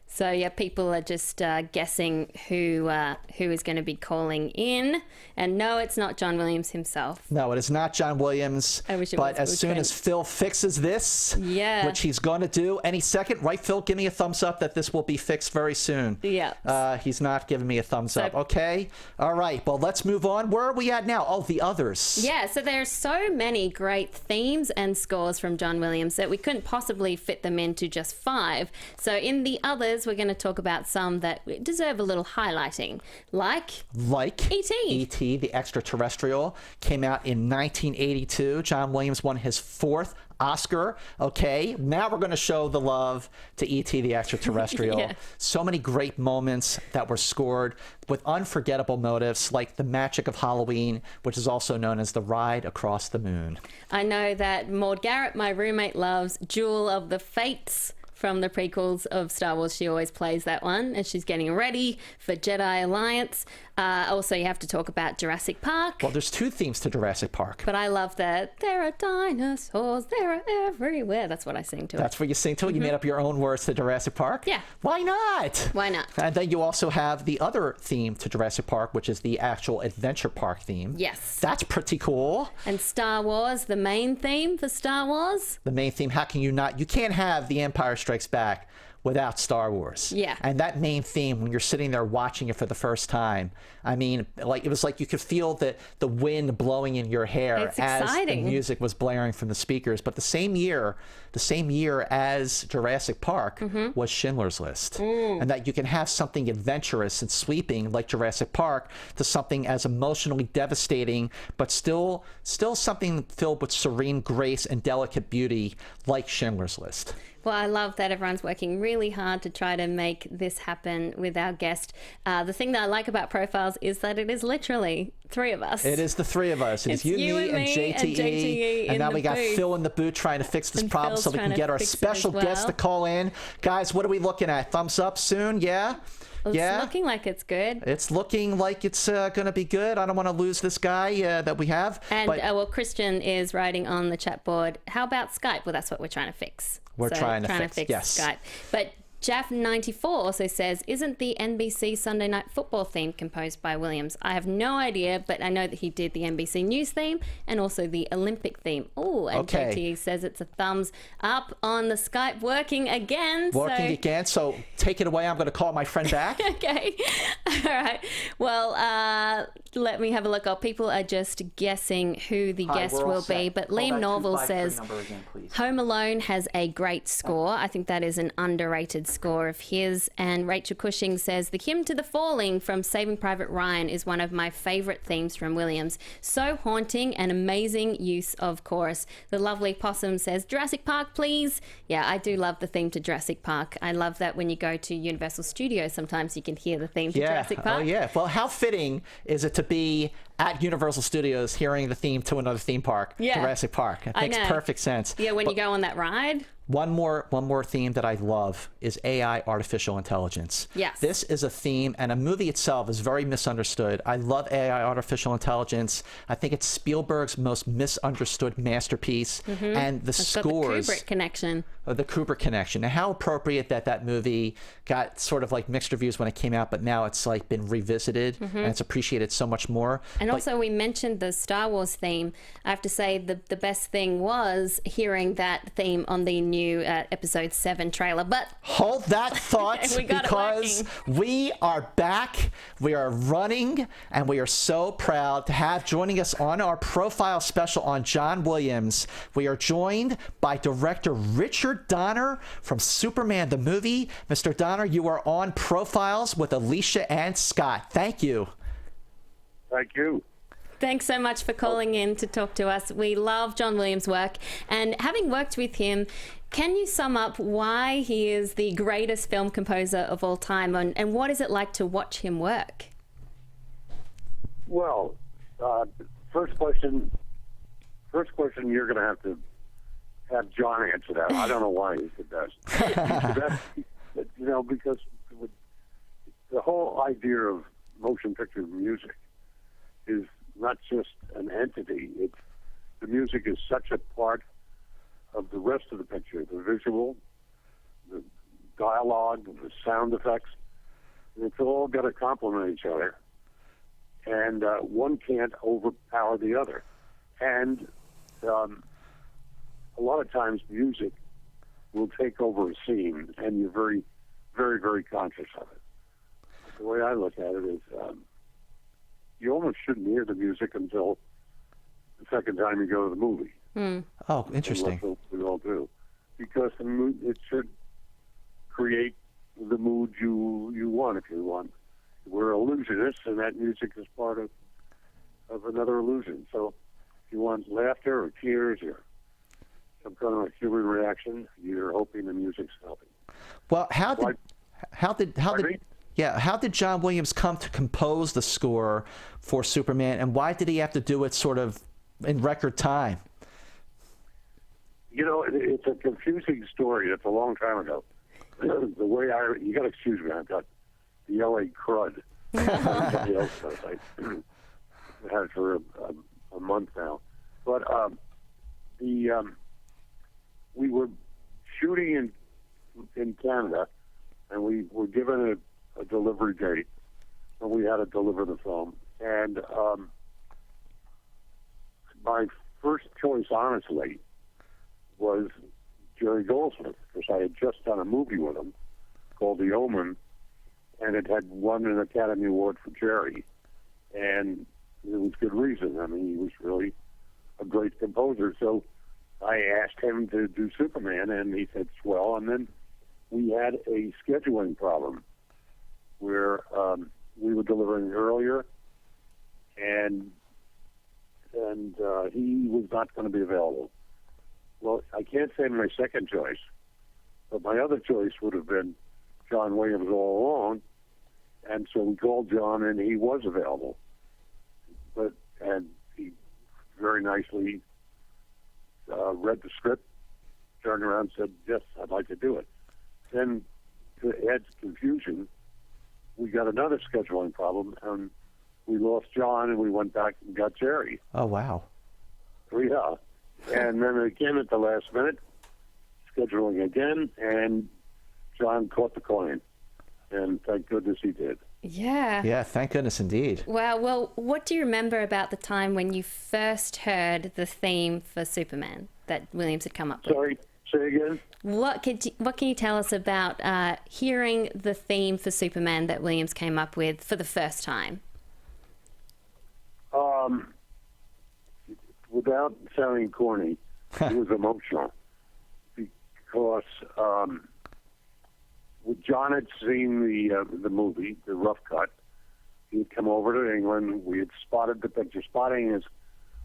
So yeah, people are just guessing who is going to be calling in, and no, it's not John Williams himself. No, it is not John Williams. I wish it but was. As soon as Phil fixes this, which he's going to do any second, right, Phil? Give me a thumbs up that this will be fixed very soon. Yeah. He's not giving me a thumbs up. Okay. All right. Well, let's move on. Where are we at now? Oh, the others. Yeah. So there's so many great themes and scores from John Williams that we couldn't possibly fit them into just 5. So in the others, others, we're going to talk about some that deserve a little highlighting, like E.T. E.T., the extraterrestrial, came out in 1982. John Williams won his 4th Oscar. Okay, now we're going to show the love to E.T. the extraterrestrial. Yeah. So many great moments that were scored with unforgettable motifs like the magic of Halloween, which is also known as the ride across the moon. I know that Maud Garrett, my roommate, loves Jewel of the Fates from the prequels of Star Wars. She always plays that one, and she's getting ready for Jedi Alliance. Also, you have to talk about Jurassic Park. Well, there's 2 themes to Jurassic Park. But I love that there are dinosaurs, they're everywhere. That's what I sing to it. That's what you sing to it? You made up your own words to Jurassic Park? Yeah. Why not? Why not? And then you also have the other theme to Jurassic Park, which is the actual adventure park theme. Yes. That's pretty cool. And Star Wars, the main theme for Star Wars. The main theme, how can you not? You can't have The Empire Strikes Back without Star Wars. Yeah. And that main theme, when you're sitting there watching it for the first time, I mean, like, it was like you could feel the wind blowing in your hair It's as exciting. the music was blaring from the speakers. But the same year as Jurassic Park was Schindler's List. And that you can have something adventurous and sweeping like Jurassic Park to something as emotionally devastating, but still something filled with serene grace and delicate beauty like Schindler's List. Well, I love that everyone's working really hard to try to make this happen with our guest. The thing that I like about Profiles is that it is literally 3 of us. It is the 3 of us. It's you, me, and JTE. And now we got booth. Phil in the booth trying to fix this And problem Phil's so we trying can to get our fix it special as guest to well. call in. Guys, what are we looking at? Thumbs up soon? Yeah? It's Yeah? looking like it's good. It's looking like it's going to be good. I don't want to lose this guy that we have. And, but well, Christian is writing on the chat board, how about Skype? Well, that's what we're trying to fix. We're trying to fix, yes. Skype. But Jaff94 also says, isn't the NBC Sunday Night Football theme composed by Williams? I have no idea, but I know that he did the NBC News theme and also the Olympic theme. Oh, and Okay. JT says it's a thumbs up on the Skype working again. So take it away. I'm going to call my friend back. Okay. All right. Well, let me have a look. People are just guessing who the Hi, guest we're all will set. be. But Call Liam that Norville 253 says number again, please. Home Alone has a great score. I think that is an underrated score of his. And Rachel Cushing says the Hymn to the Falling from Saving Private Ryan is one of my favorite themes from Williams. So haunting and amazing use of chorus. The Lovely Possum says Jurassic Park, please. Yeah, I do love the theme to Jurassic Park. I love that when you go to Universal Studios, sometimes you can hear the theme to Jurassic Park. Oh, yeah. Well, how fitting is it to be at Universal Studios hearing the theme to another theme park, Yeah. Jurassic Park? It makes perfect sense. Yeah, when you go on that ride. One more theme that I love is AI, artificial intelligence. Yes. This is a theme, and a movie itself is very misunderstood. I love AI, artificial intelligence. I think it's Spielberg's most misunderstood masterpiece. And the It's got scores. the Kubrick connection. The Kubrick connection. And how appropriate that movie got sort of like mixed reviews when it came out, but now it's like been revisited and it's appreciated so much more. And also, we mentioned the Star Wars theme. I have to say the best thing was hearing that theme on the new episode 7 trailer. But hold that thought We got it because we are back, we are running, and we are so proud to have joining us on our profile special on John Williams. We are joined by director Richard Donner from Superman the movie. Mr. Donner, you are on Profiles with Alicia and Scott. Thank you. Thank you. thanks so much for calling in to talk to us. We love John Williams' work, and having worked with him, can you sum up why he is the greatest film composer of all time, and what is it like to watch him work? Well, first question, you're going to have John answer that. I don't know why he's the best. He's the best, because the whole idea of motion picture music is not just an entity. The music is such a part of the rest of the picture, the visual, the dialogue, the sound effects. It's all got to complement each other. And one can't overpower the other. And a lot of times music will take over a scene, and you're very, very, very conscious of it. The way I look at it is you almost shouldn't hear the music until the second time you go to the movie. Oh, interesting. And we all do. Because it should create the mood you want. If you want, we're illusionists, and that music is part of another illusion. So if you want laughter or tears or some kind of a human reaction, you're hoping the music's helping. Well, how did John Williams come to compose the score for Superman, and why did he have to do it sort of in record time? You know, it's a confusing story. It's a long time ago. The way you got to excuse me, I've got the LA crud. Somebody else does. I had it for a month now. But we were shooting in Canada, and we were given a delivery date, and we had to deliver the film. And my first choice, honestly, was Jerry Goldsmith, because I had just done a movie with him called The Omen, and it had won an Academy Award for Jerry. And it was good reason. I mean, he was really a great composer. So I asked him to do Superman, and he said, swell. And then we had a scheduling problem where we were delivering earlier, and he was not going to be available. Well, I can't say my second choice, but my other choice would have been John Williams all along. And so we called John, and he was available. And he very nicely read the script, turned around and said, yes, I'd like to do it. Then, to add confusion, we got another scheduling problem, and we lost John, and we went back and got Jerry. Oh, wow. Yeah. And then again at the last minute, scheduling again, and John caught the coin. And thank goodness he did. Yeah. Yeah, thank goodness indeed. Wow. Well, what do you remember about the time when you first heard the theme for Superman that Williams had come up with? Sorry, say again? What can you tell us about hearing the theme for Superman that Williams came up with for the first time? Without sounding corny, it was emotional because John had seen the movie, the rough cut. He had come over to England. We had spotted the picture. Spotting is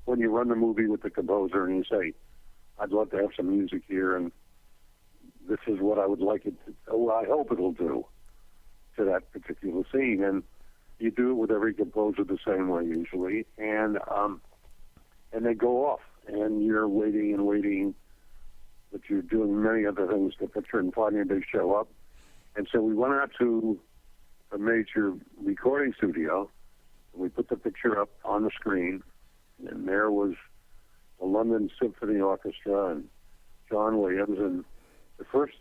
when you run the movie with the composer and you say, I'd love to have some music here, and this is what I would like it to, I hope it'll do to that particular scene. And you do it with every composer the same way usually. And they go off, and you're waiting and waiting, but you're doing many other things to picture, and finally they show up. And so we went out to a major recording studio, and we put the picture up on the screen, and there was the London Symphony Orchestra and John Williams, and the first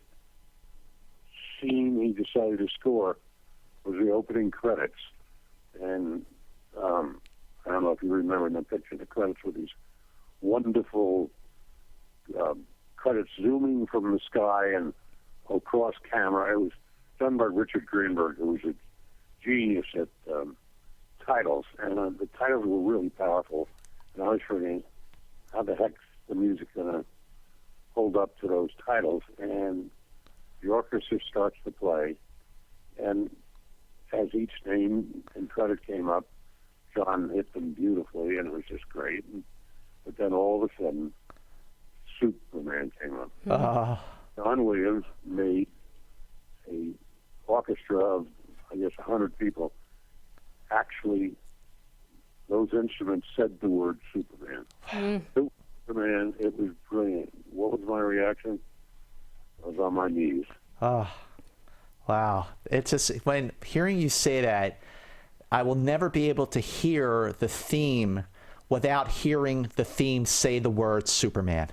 scene he decided to score was the opening credits. And I don't know if you remember in the picture, the credits were these wonderful credits zooming from the sky and across camera. It was done by Richard Greenberg, who was a genius at titles, and the titles were really powerful. And I was thinking, how the heck's the music going to hold up to those titles? And the orchestra starts to play, and as each name and credit came up, John hit them beautifully, and it was just great. But then all of a sudden, Superman came up. John Williams made a orchestra of, I guess, 100 people. Actually, those instruments said the word Superman. Superman, it was brilliant. What was my reaction? I was on my knees. Oh, wow. It's just, when hearing you say that, I will never be able to hear the theme without hearing the theme say the word Superman.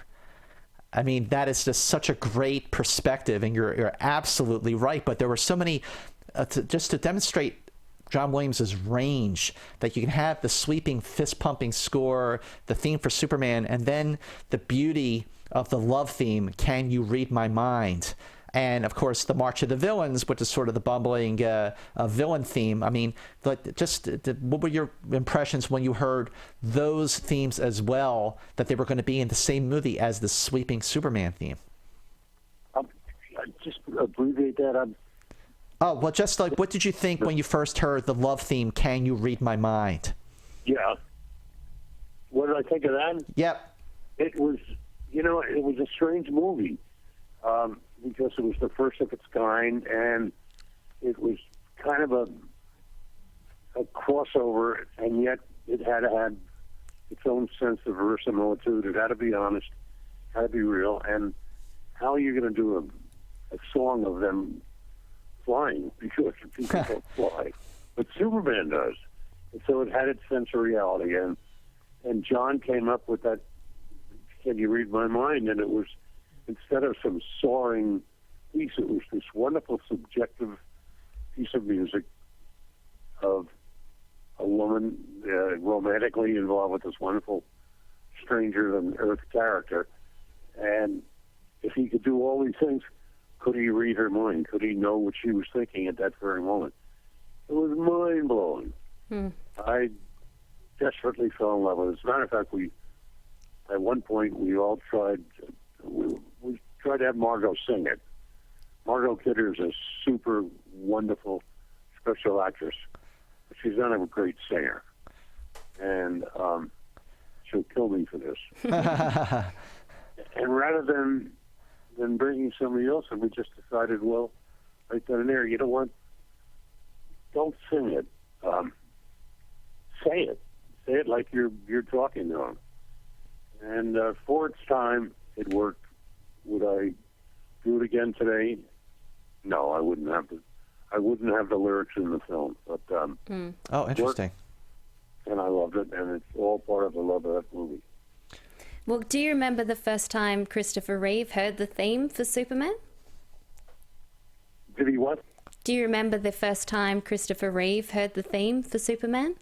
I mean, that is just such a great perspective, and you're absolutely right. But there were so many, just to demonstrate John Williams's range, that you can have the sweeping, fist-pumping score, the theme for Superman, and then the beauty of the love theme, Can You Read My Mind? And, of course, the March of the Villains, which is sort of the bumbling villain theme. I mean, what were your impressions when you heard those themes as well, that they were going to be in the same movie as the sweeping Superman theme? I just abbreviate that. Oh, well, just like, what did you think when you first heard the love theme, Can You Read My Mind? Yeah. What did I think of that? Yep. It was, it was a strange movie because it was the first of its kind, and it was kind of a crossover, and yet it had its own sense of verisimilitude. It had to be honest, had to be real, and how are you going to do a song of them flying? Because people don't fly. But Superman does. And so it had its sense of reality, and John came up with that, Can You Read My Mind? And it was, instead of some soaring piece, it was this wonderful subjective piece of music of a woman romantically involved with this wonderful stranger-than-earth character. And if he could do all these things, could he read her mind? Could he know what she was thinking at that very moment? It was mind-blowing. I desperately fell in love with it. As a matter of fact, at one point, we all tried to have Margot sing it. Margot Kidder is a super wonderful special actress. She's not a great singer. And she'll kill me for this. And rather than bringing somebody else, and we just decided, well, right then and there, you know what? Don't sing it. Say it. Say it like you're talking to them. And for its time, it worked. Would I do it again today? No, I wouldn't have to. I wouldn't have the lyrics in the film. But oh, interesting. And I loved it, and it's all part of the love of that movie. Well, do you remember the first time Christopher Reeve heard the theme for Superman? Did he what? Do you remember the first time Christopher Reeve heard the theme for Superman?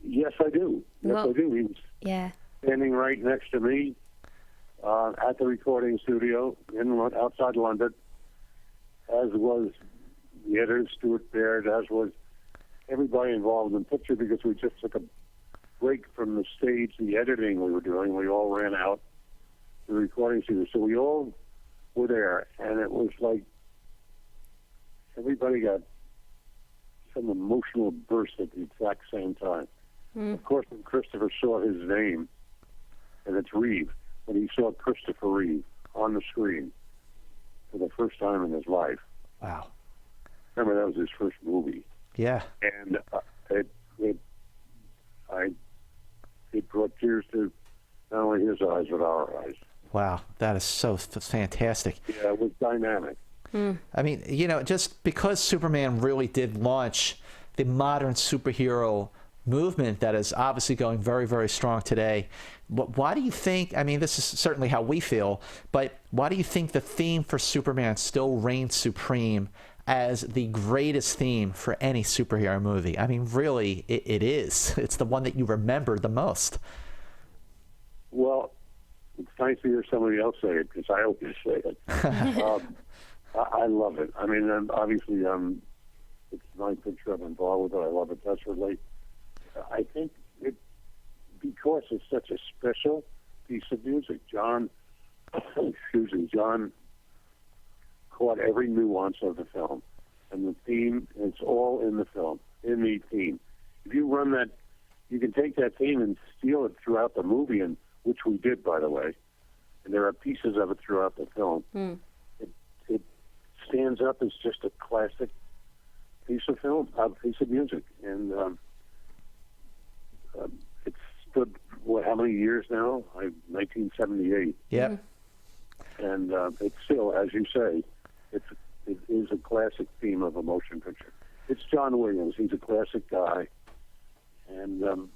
Yes, I do. Yes, I do. He was standing right next to me at the recording studio outside London, as was the editor, Stuart Baird, as was everybody involved in the picture, because we just took a break from the stage, the editing we were doing. We all ran out to the recording studio. So we all were there, and it was like everybody got some emotional burst at the exact same time. Of course, when Christopher saw his name, and it's Reeve, when he saw Christopher Reeve on the screen for the first time in his life. Wow. Remember, that was his first movie. Yeah. And it brought tears to not only his eyes, but our eyes. Wow, that is so fantastic. Yeah, it was dynamic. I mean, just because Superman really did launch the modern superhero movement that is obviously going very, very strong today, why do you think, I mean, this is certainly how we feel, but why do you think the theme for Superman still reigns supreme as the greatest theme for any superhero movie? I mean, really, it is. It's the one that you remember the most. Well, it's nice to hear somebody else say it, because I always say it. I love it. I mean, obviously, it's my picture. I'm involved with it. I love it desperately. I think because it's such a special piece of music, John caught every nuance of the film, and the theme, it's all in the film, in the theme. If you run that, you can take that theme and steal it throughout the movie, and which we did, by the way, and there are pieces of it throughout the film. It stands up as just a classic piece of film, piece of music, and it's stood, how many years now? 1978. Yep. And it's still, as you say, it is a classic theme of a motion picture. It's John Williams. He's a classic guy. And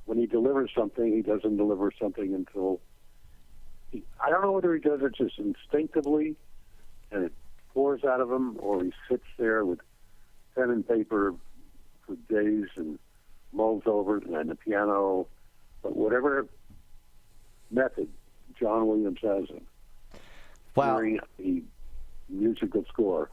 when he delivers something, he doesn't deliver something until... I don't know whether he does it just instinctively and it pours out of him, or he sits there with pen and paper for days and mulls over it, and the piano. But whatever method John Williams has during a musical score,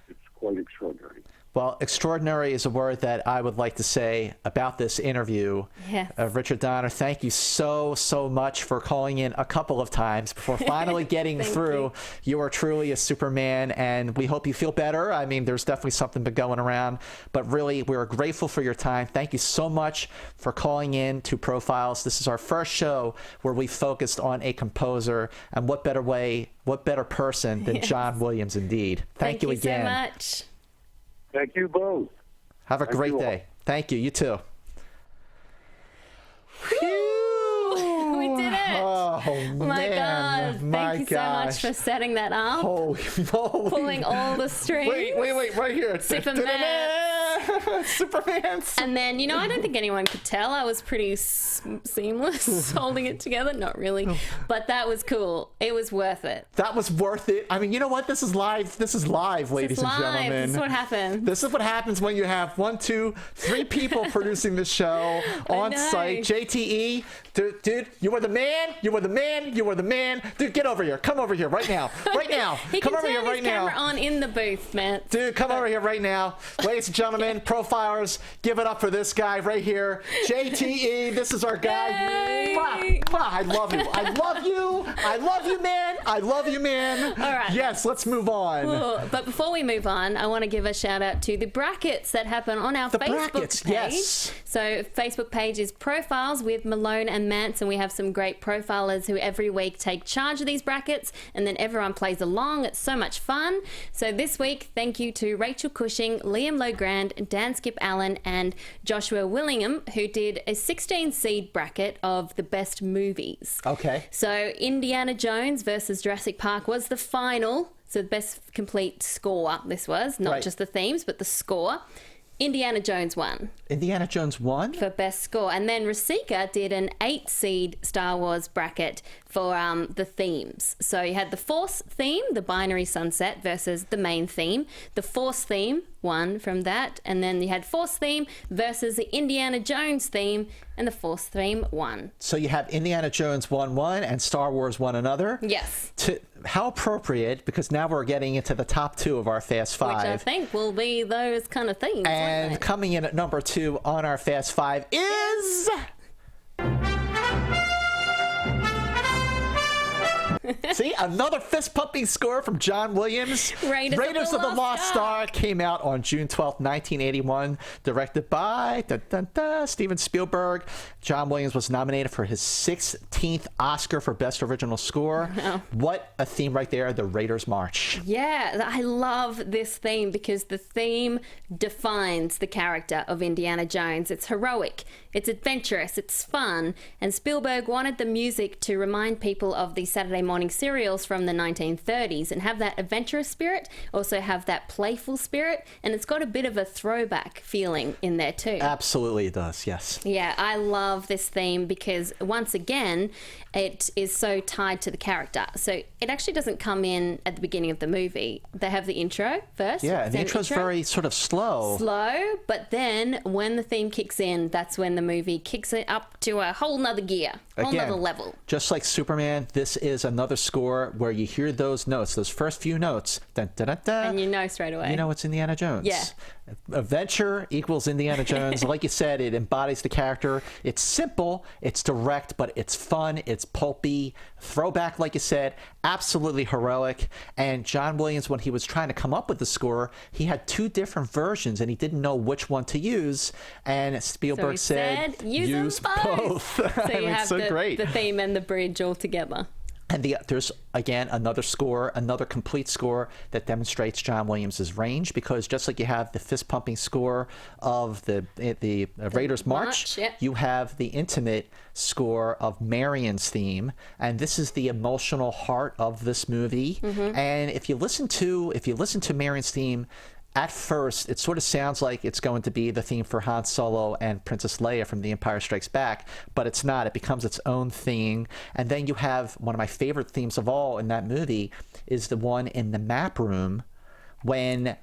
it's quite extraordinary. Well, extraordinary is a word that I would like to say about this interview. Yes. Richard Donner, thank you so much for calling in a couple of times before finally getting through. You are truly a Superman, and we hope you feel better. I mean, there's definitely something been going around, but really, we're grateful for your time. Thank you so much for calling in to Profiles. This is our first show where we focused on a composer, and what better person than John Williams, indeed. Thank you again. So much. Thank you both. Have a great day. Thank you. You too. We did it. Oh, my God. Thank you so much for setting that up. Holy moly. Pulling all the strings. Wait, right here. Superman. And then, I don't think anyone could tell. I was pretty seamless holding it together. Not really. But that was cool. It was worth it. That was worth it. I mean, you know what? This is live. Ladies and gentlemen. This is what happens. This is what happens when you have 1, 2, 3 people producing the show on site. JTE, dude, you are the man. You are the man. You are the man. Dude, get over here. Come over here right now. Right now. Come over here right now. Camera on in the booth, man. Dude, come over here right now. Ladies and gentlemen, Profilers, give it up for this guy right here. JTE, this is our guy. I love you. I love you. I love you, man. I love you, man. All right. Yes, let's move on. Cool. But before we move on, I want to give a shout out to the brackets that happen on our Facebook page. Yes. So Facebook page is Profiles with Malone and Mance, and we have some great profilers who every week take charge of these brackets, and then everyone plays along. It's so much fun. So this week, thank you to Rachel Cushing, Liam Logrand, Dan Skip Allen, and Joshua Willingham, who did a 16-seed bracket of the best movies. Okay. So Indiana Jones versus Jurassic Park was the final. So the best complete score this was, not just the themes, but the score. Indiana Jones won. Indiana Jones won? For best score. And then Rasika did an 8-seed Star Wars bracket for the themes. So you had the Force theme, the binary sunset, versus the main theme. The Force theme won from that. And then you had Force theme versus the Indiana Jones theme, and the Force theme won. So you have Indiana Jones won one and Star Wars won another? Yes. How appropriate, because now we're getting into the top 2 of our Fast 5. Which I think will be those kind of themes. And coming in at number 2 on our Fast 5 is... See, another fist-pumping score from John Williams. Raiders of the Lost Ark came out on June 12th, 1981, directed by Steven Spielberg. John Williams was nominated for his 16th Oscar for Best Original Score. Oh. What a theme right there, the Raiders March. Yeah, I love this theme because the theme defines the character of Indiana Jones. It's heroic, it's adventurous, it's fun, and Spielberg wanted the music to remind people of the Saturday morning serials from the 1930s and have that adventurous spirit, also have that playful spirit, and it's got a bit of a throwback feeling in there too. Absolutely it does, yes. Yeah, I love this theme because once again, it is so tied to the character. So it actually doesn't come in at the beginning of the movie. They have the intro first. Yeah, the intro's very sort of slow. But then when the theme kicks in, that's when the movie kicks it up to a whole nother gear, whole nother level. Just like Superman, this is another score where you hear those notes, those first few notes, dun, dun, dun, dun, and you know straight away. You know it's Indiana Jones. Yeah. Adventure equals Indiana Jones. Like you said, it embodies the character. It's simple, it's direct, but it's fun, it's pulpy. Throwback, like you said, absolutely heroic. And John Williams, when he was trying to come up with the score, he had 2 different versions and he didn't know which one to use. And Spielberg said use both. So you have great. The theme and the bridge all together. And there's, again, another score, another complete score that demonstrates John Williams' range, because just like you have the fist-pumping score of the Raiders March, you have the intimate score of Marion's theme, and this is the emotional heart of this movie. Mm-hmm. And if you listen to Marion's theme, at first, it sort of sounds like it's going to be the theme for Han Solo and Princess Leia from The Empire Strikes Back, but it's not. It becomes its own thing. And then you have one of my favorite themes of all in that movie is the one in the map room when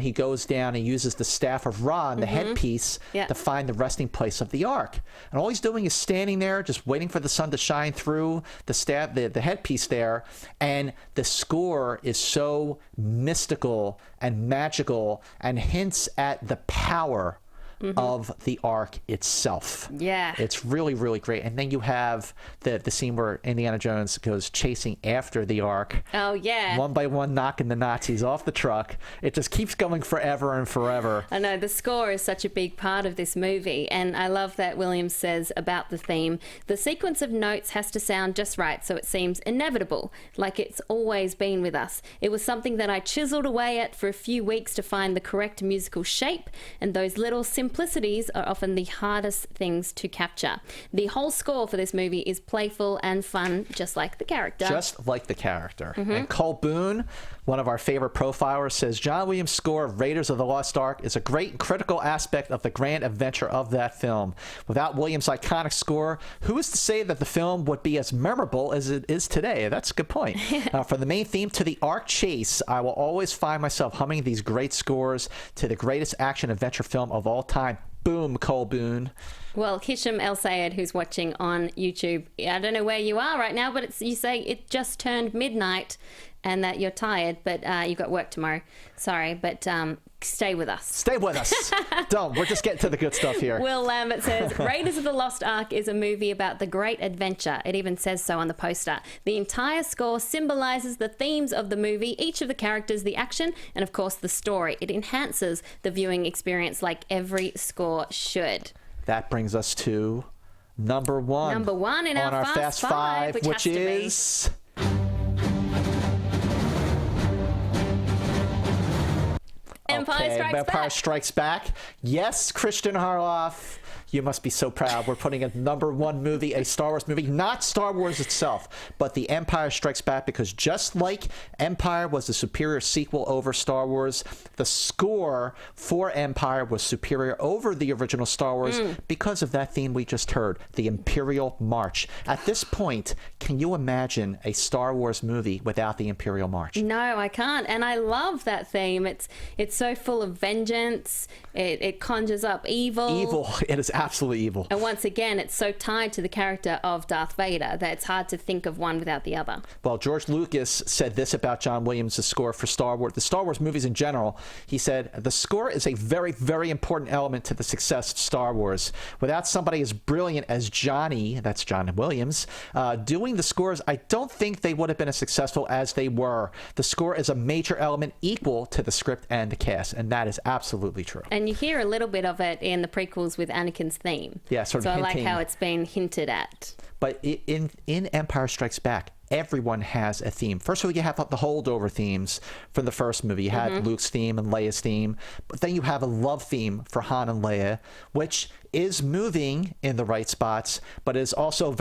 he goes down and uses the staff of Ra, the headpiece, to find the resting place of the Ark. And all he's doing is standing there, just waiting for the sun to shine through the staff, the headpiece there. And the score is so mystical and magical and hints at the power of the Ark itself. Yeah. It's really, really great. And then you have the scene where Indiana Jones goes chasing after the Ark. Oh, yeah. One by one, knocking the Nazis off the truck. It just keeps going forever and forever. I know, the score is such a big part of this movie, and I love that Williams says about the theme, the sequence of notes has to sound just right so it seems inevitable, like it's always been with us. It was something that I chiseled away at for a few weeks to find the correct musical shape, and those little simplicities are often the hardest things to capture. The whole score for this movie is playful and fun, just like the character. Just like the character. And Cole Boone, one of our favorite profilers, says John Williams' score of Raiders of the Lost Ark is a great and critical aspect of the grand adventure of that film. Without Williams' iconic score, who is to say that the film would be as memorable as it is today? That's a good point. From the main theme to the Ark chase, I will always find myself humming these great scores to the greatest action adventure film of all time. Boom, Cole Boone. Well, Hisham El Sayed, who's watching on YouTube, I don't know where you are right now, but you say it just turned midnight and that you're tired, but you've got work tomorrow. Sorry, but stay with us. Stay with us. Don't. We're just getting to the good stuff here. Will Lambert says, Raiders of the Lost Ark is a movie about the great adventure. It even says so on the poster. The entire score symbolizes the themes of the movie, each of the characters, the action, and of course the story. It enhances the viewing experience like every score should. That brings us to number one. Number one in on our Fast Five, which is... Empire Strikes Back. Yes, Christian Harloff. You must be so proud. We're putting a number one movie, a Star Wars movie, not Star Wars itself, but The Empire Strikes Back, because just like Empire was the superior sequel over Star Wars, the score for Empire was superior over the original Star Wars because of that theme we just heard, the Imperial March. At this point, can you imagine a Star Wars movie without the Imperial March? No, I can't. And I love that theme. It's so full of vengeance. It conjures up evil. Evil. It is absolutely evil. And once again, it's so tied to the character of Darth Vader that it's hard to think of one without the other. Well, George Lucas said this about John Williams' score for Star Wars, the Star Wars movies in general. He said, the score is a very, very important element to the success of Star Wars. Without somebody as brilliant as Johnny, that's John Williams, doing the scores, I don't think they would have been as successful as they were. The score is a major element equal to the script and the cast, and that is absolutely true. And you hear a little bit of it in the prequels with Anakin's theme. Yeah, sort of so hinting. I like how it's been hinted at. But in Empire Strikes Back, everyone has a theme. First of all, you have the holdover themes from the first movie. You had Luke's theme and Leia's theme, but then you have a love theme for Han and Leia, which is moving in the right spots, but is also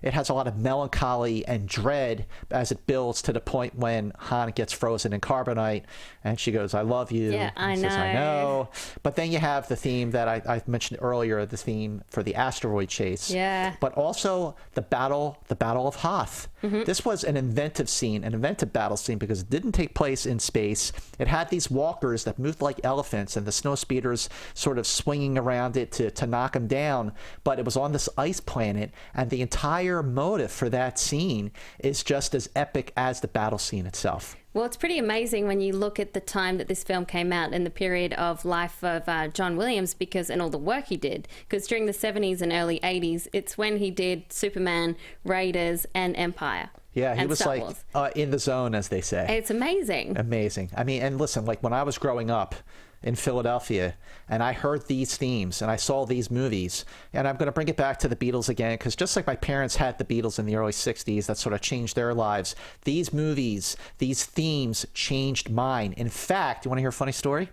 it has a lot of melancholy and dread as it builds to the point when Han gets frozen in carbonite and she goes, I love you. Yeah, I know. Says, I know. But then you have the theme that I mentioned earlier, the theme for the asteroid chase. Yeah. But also the battle of Hoth. This was an inventive scene, an inventive battle scene, because it didn't take place in space. It had these walkers that moved like elephants and the snow speeders sort of swinging around it to knock them down, but it was on this ice planet, and the entire motive for that scene is just as epic as the battle scene itself. Well, it's pretty amazing when you look at the time that this film came out and the period of life of John Williams, and all the work he did. Because during the 70s and early 80s, it's when he did Superman, Raiders, and Empire. Yeah, he was Star like in the zone, as they say. It's amazing. Amazing. I mean, and listen, like when I was growing up in Philadelphia and I heard these themes and I saw these movies, and I'm going to bring it back to the Beatles again, because just like my parents had the Beatles in the early 60s, that sort of changed their lives. These movies, these themes changed mine. In fact, you want to hear a funny story?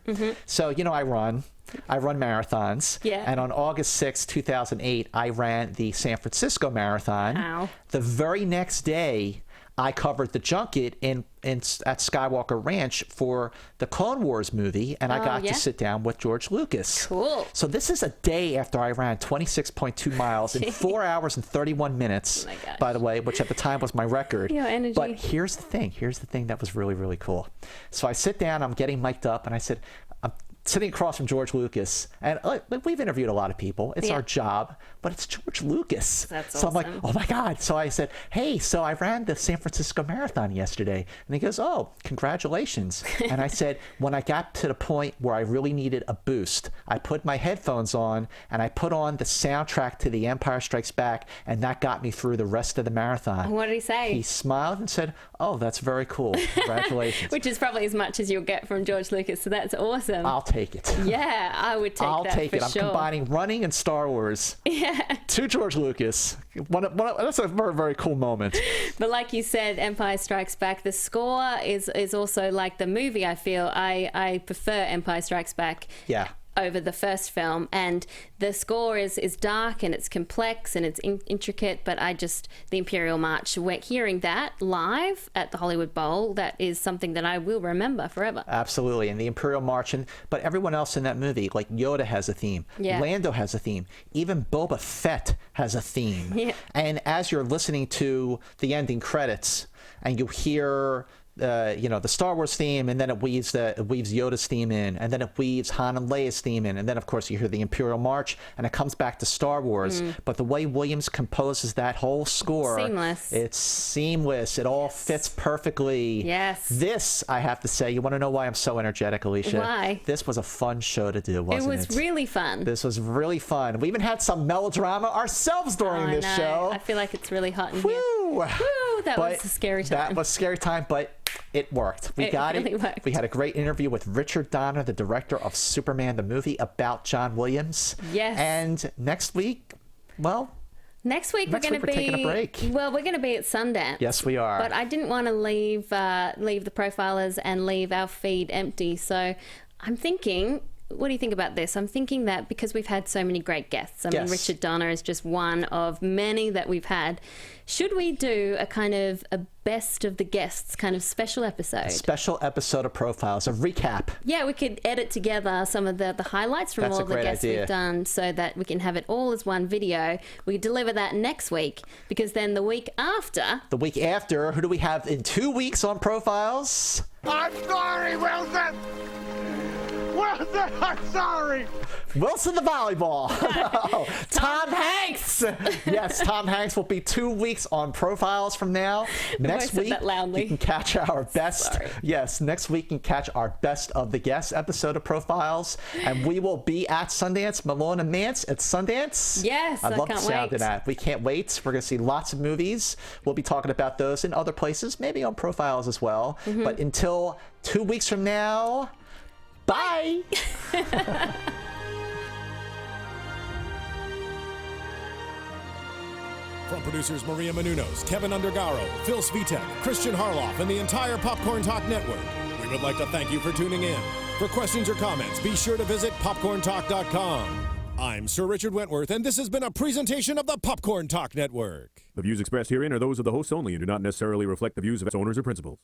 So, I run marathons. Yeah. And on August 6, 2008, I ran the San Francisco Marathon. Ow. The very next day, I covered the junket at Skywalker Ranch for the Clone Wars movie, and I got to sit down with George Lucas. Cool. So this is a day after I ran 26.2 miles in 4 hours and 31 minutes, by the way, which at the time was my record. Your energy. But here's the thing. Here's the thing that was really, really cool. So I sit down, I'm getting mic'd up, and I said, I'm sitting across from George Lucas, and we've interviewed a lot of people. It's our job, but it's George Lucas. That's so awesome. I'm like, oh my God. So I said, hey, so I ran the San Francisco Marathon yesterday. And he goes, oh, congratulations. And I said, when I got to the point where I really needed a boost, I put my headphones on and I put on the soundtrack to The Empire Strikes Back, and that got me through the rest of the marathon. What did he say? He smiled and said, oh, that's very cool. Congratulations. Which is probably as much as you'll get from George Lucas, so that's awesome. I'll take it. Yeah, I would take I'll that take for it. I'm sure. combining running and Star Wars. Yeah. To George Lucas. That's a very, very cool moment. But like you said, Empire Strikes Back, the score is also like the movie, I feel. I prefer Empire Strikes Back. Yeah. Over the first film, and the score is dark and it's complex and it's intricate, but the Imperial March, hearing that live at the Hollywood Bowl, that is something that I will remember forever. Absolutely. And the Imperial March, but everyone else in that movie, like Yoda has a theme, Lando has a theme, even Boba Fett has a theme. Yeah. And as you're listening to the ending credits and you hear the Star Wars theme, and then it weaves Yoda's theme in, and then it weaves Han and Leia's theme in, and then of course you hear the Imperial March, and it comes back to Star Wars. But the way Williams composes that whole score, it's seamless. It all fits perfectly. Yes. This, I have to say, you want to know why I'm so energetic, Alicia? Why? This was a fun show to do, wasn't it? It was really fun. This was really fun. We even had some melodrama ourselves during this show. I feel like it's really hot in Woo! here. Woo! That was a scary time. That was a scary time, but it worked. We got really it. Worked. We had a great interview with Richard Donner, the director of Superman, the movie about John Williams. Yes. And next week, we're taking a break. Well, we're going to be at Sundance. Yes, we are. But I didn't want to leave the profilers and leave our feed empty. So I'm thinking, what do you think about this? I'm thinking that because we've had so many great guests, I mean, Richard Donner is just one of many that we've had. Should we do a kind of a best of the guests kind of special episode? A special episode of Profiles, a recap. Yeah, we could edit together some of the highlights from all the guests we've done so that we can have it all as one video. We deliver that next week, because then the week after, who do we have in 2 weeks on Profiles? I'm sorry, Wilson! Wilson, I'm sorry! Wilson the volleyball. Tom Hanks. Yes, Tom Hanks will be 2 weeks on Profiles from now. Next week, you can catch our best. Yes, next week you can catch our best of the guests episode of Profiles, and we will be at Sundance. Malone and Mance at Sundance. Yes, I love the can't sound wait. of that. We can't wait. We're going to see lots of movies. We'll be talking about those in other places, maybe on Profiles as well. But until 2 weeks from now, bye. From producers Maria Menounos, Kevin Undergaro, Phil Svitek, Christian Harloff, and the entire Popcorn Talk Network, we would like to thank you for tuning in. For questions or comments, be sure to visit popcorntalk.com. I'm Sir Richard Wentworth, and this has been a presentation of the Popcorn Talk Network. The views expressed herein are those of the hosts only and do not necessarily reflect the views of its owners or principals.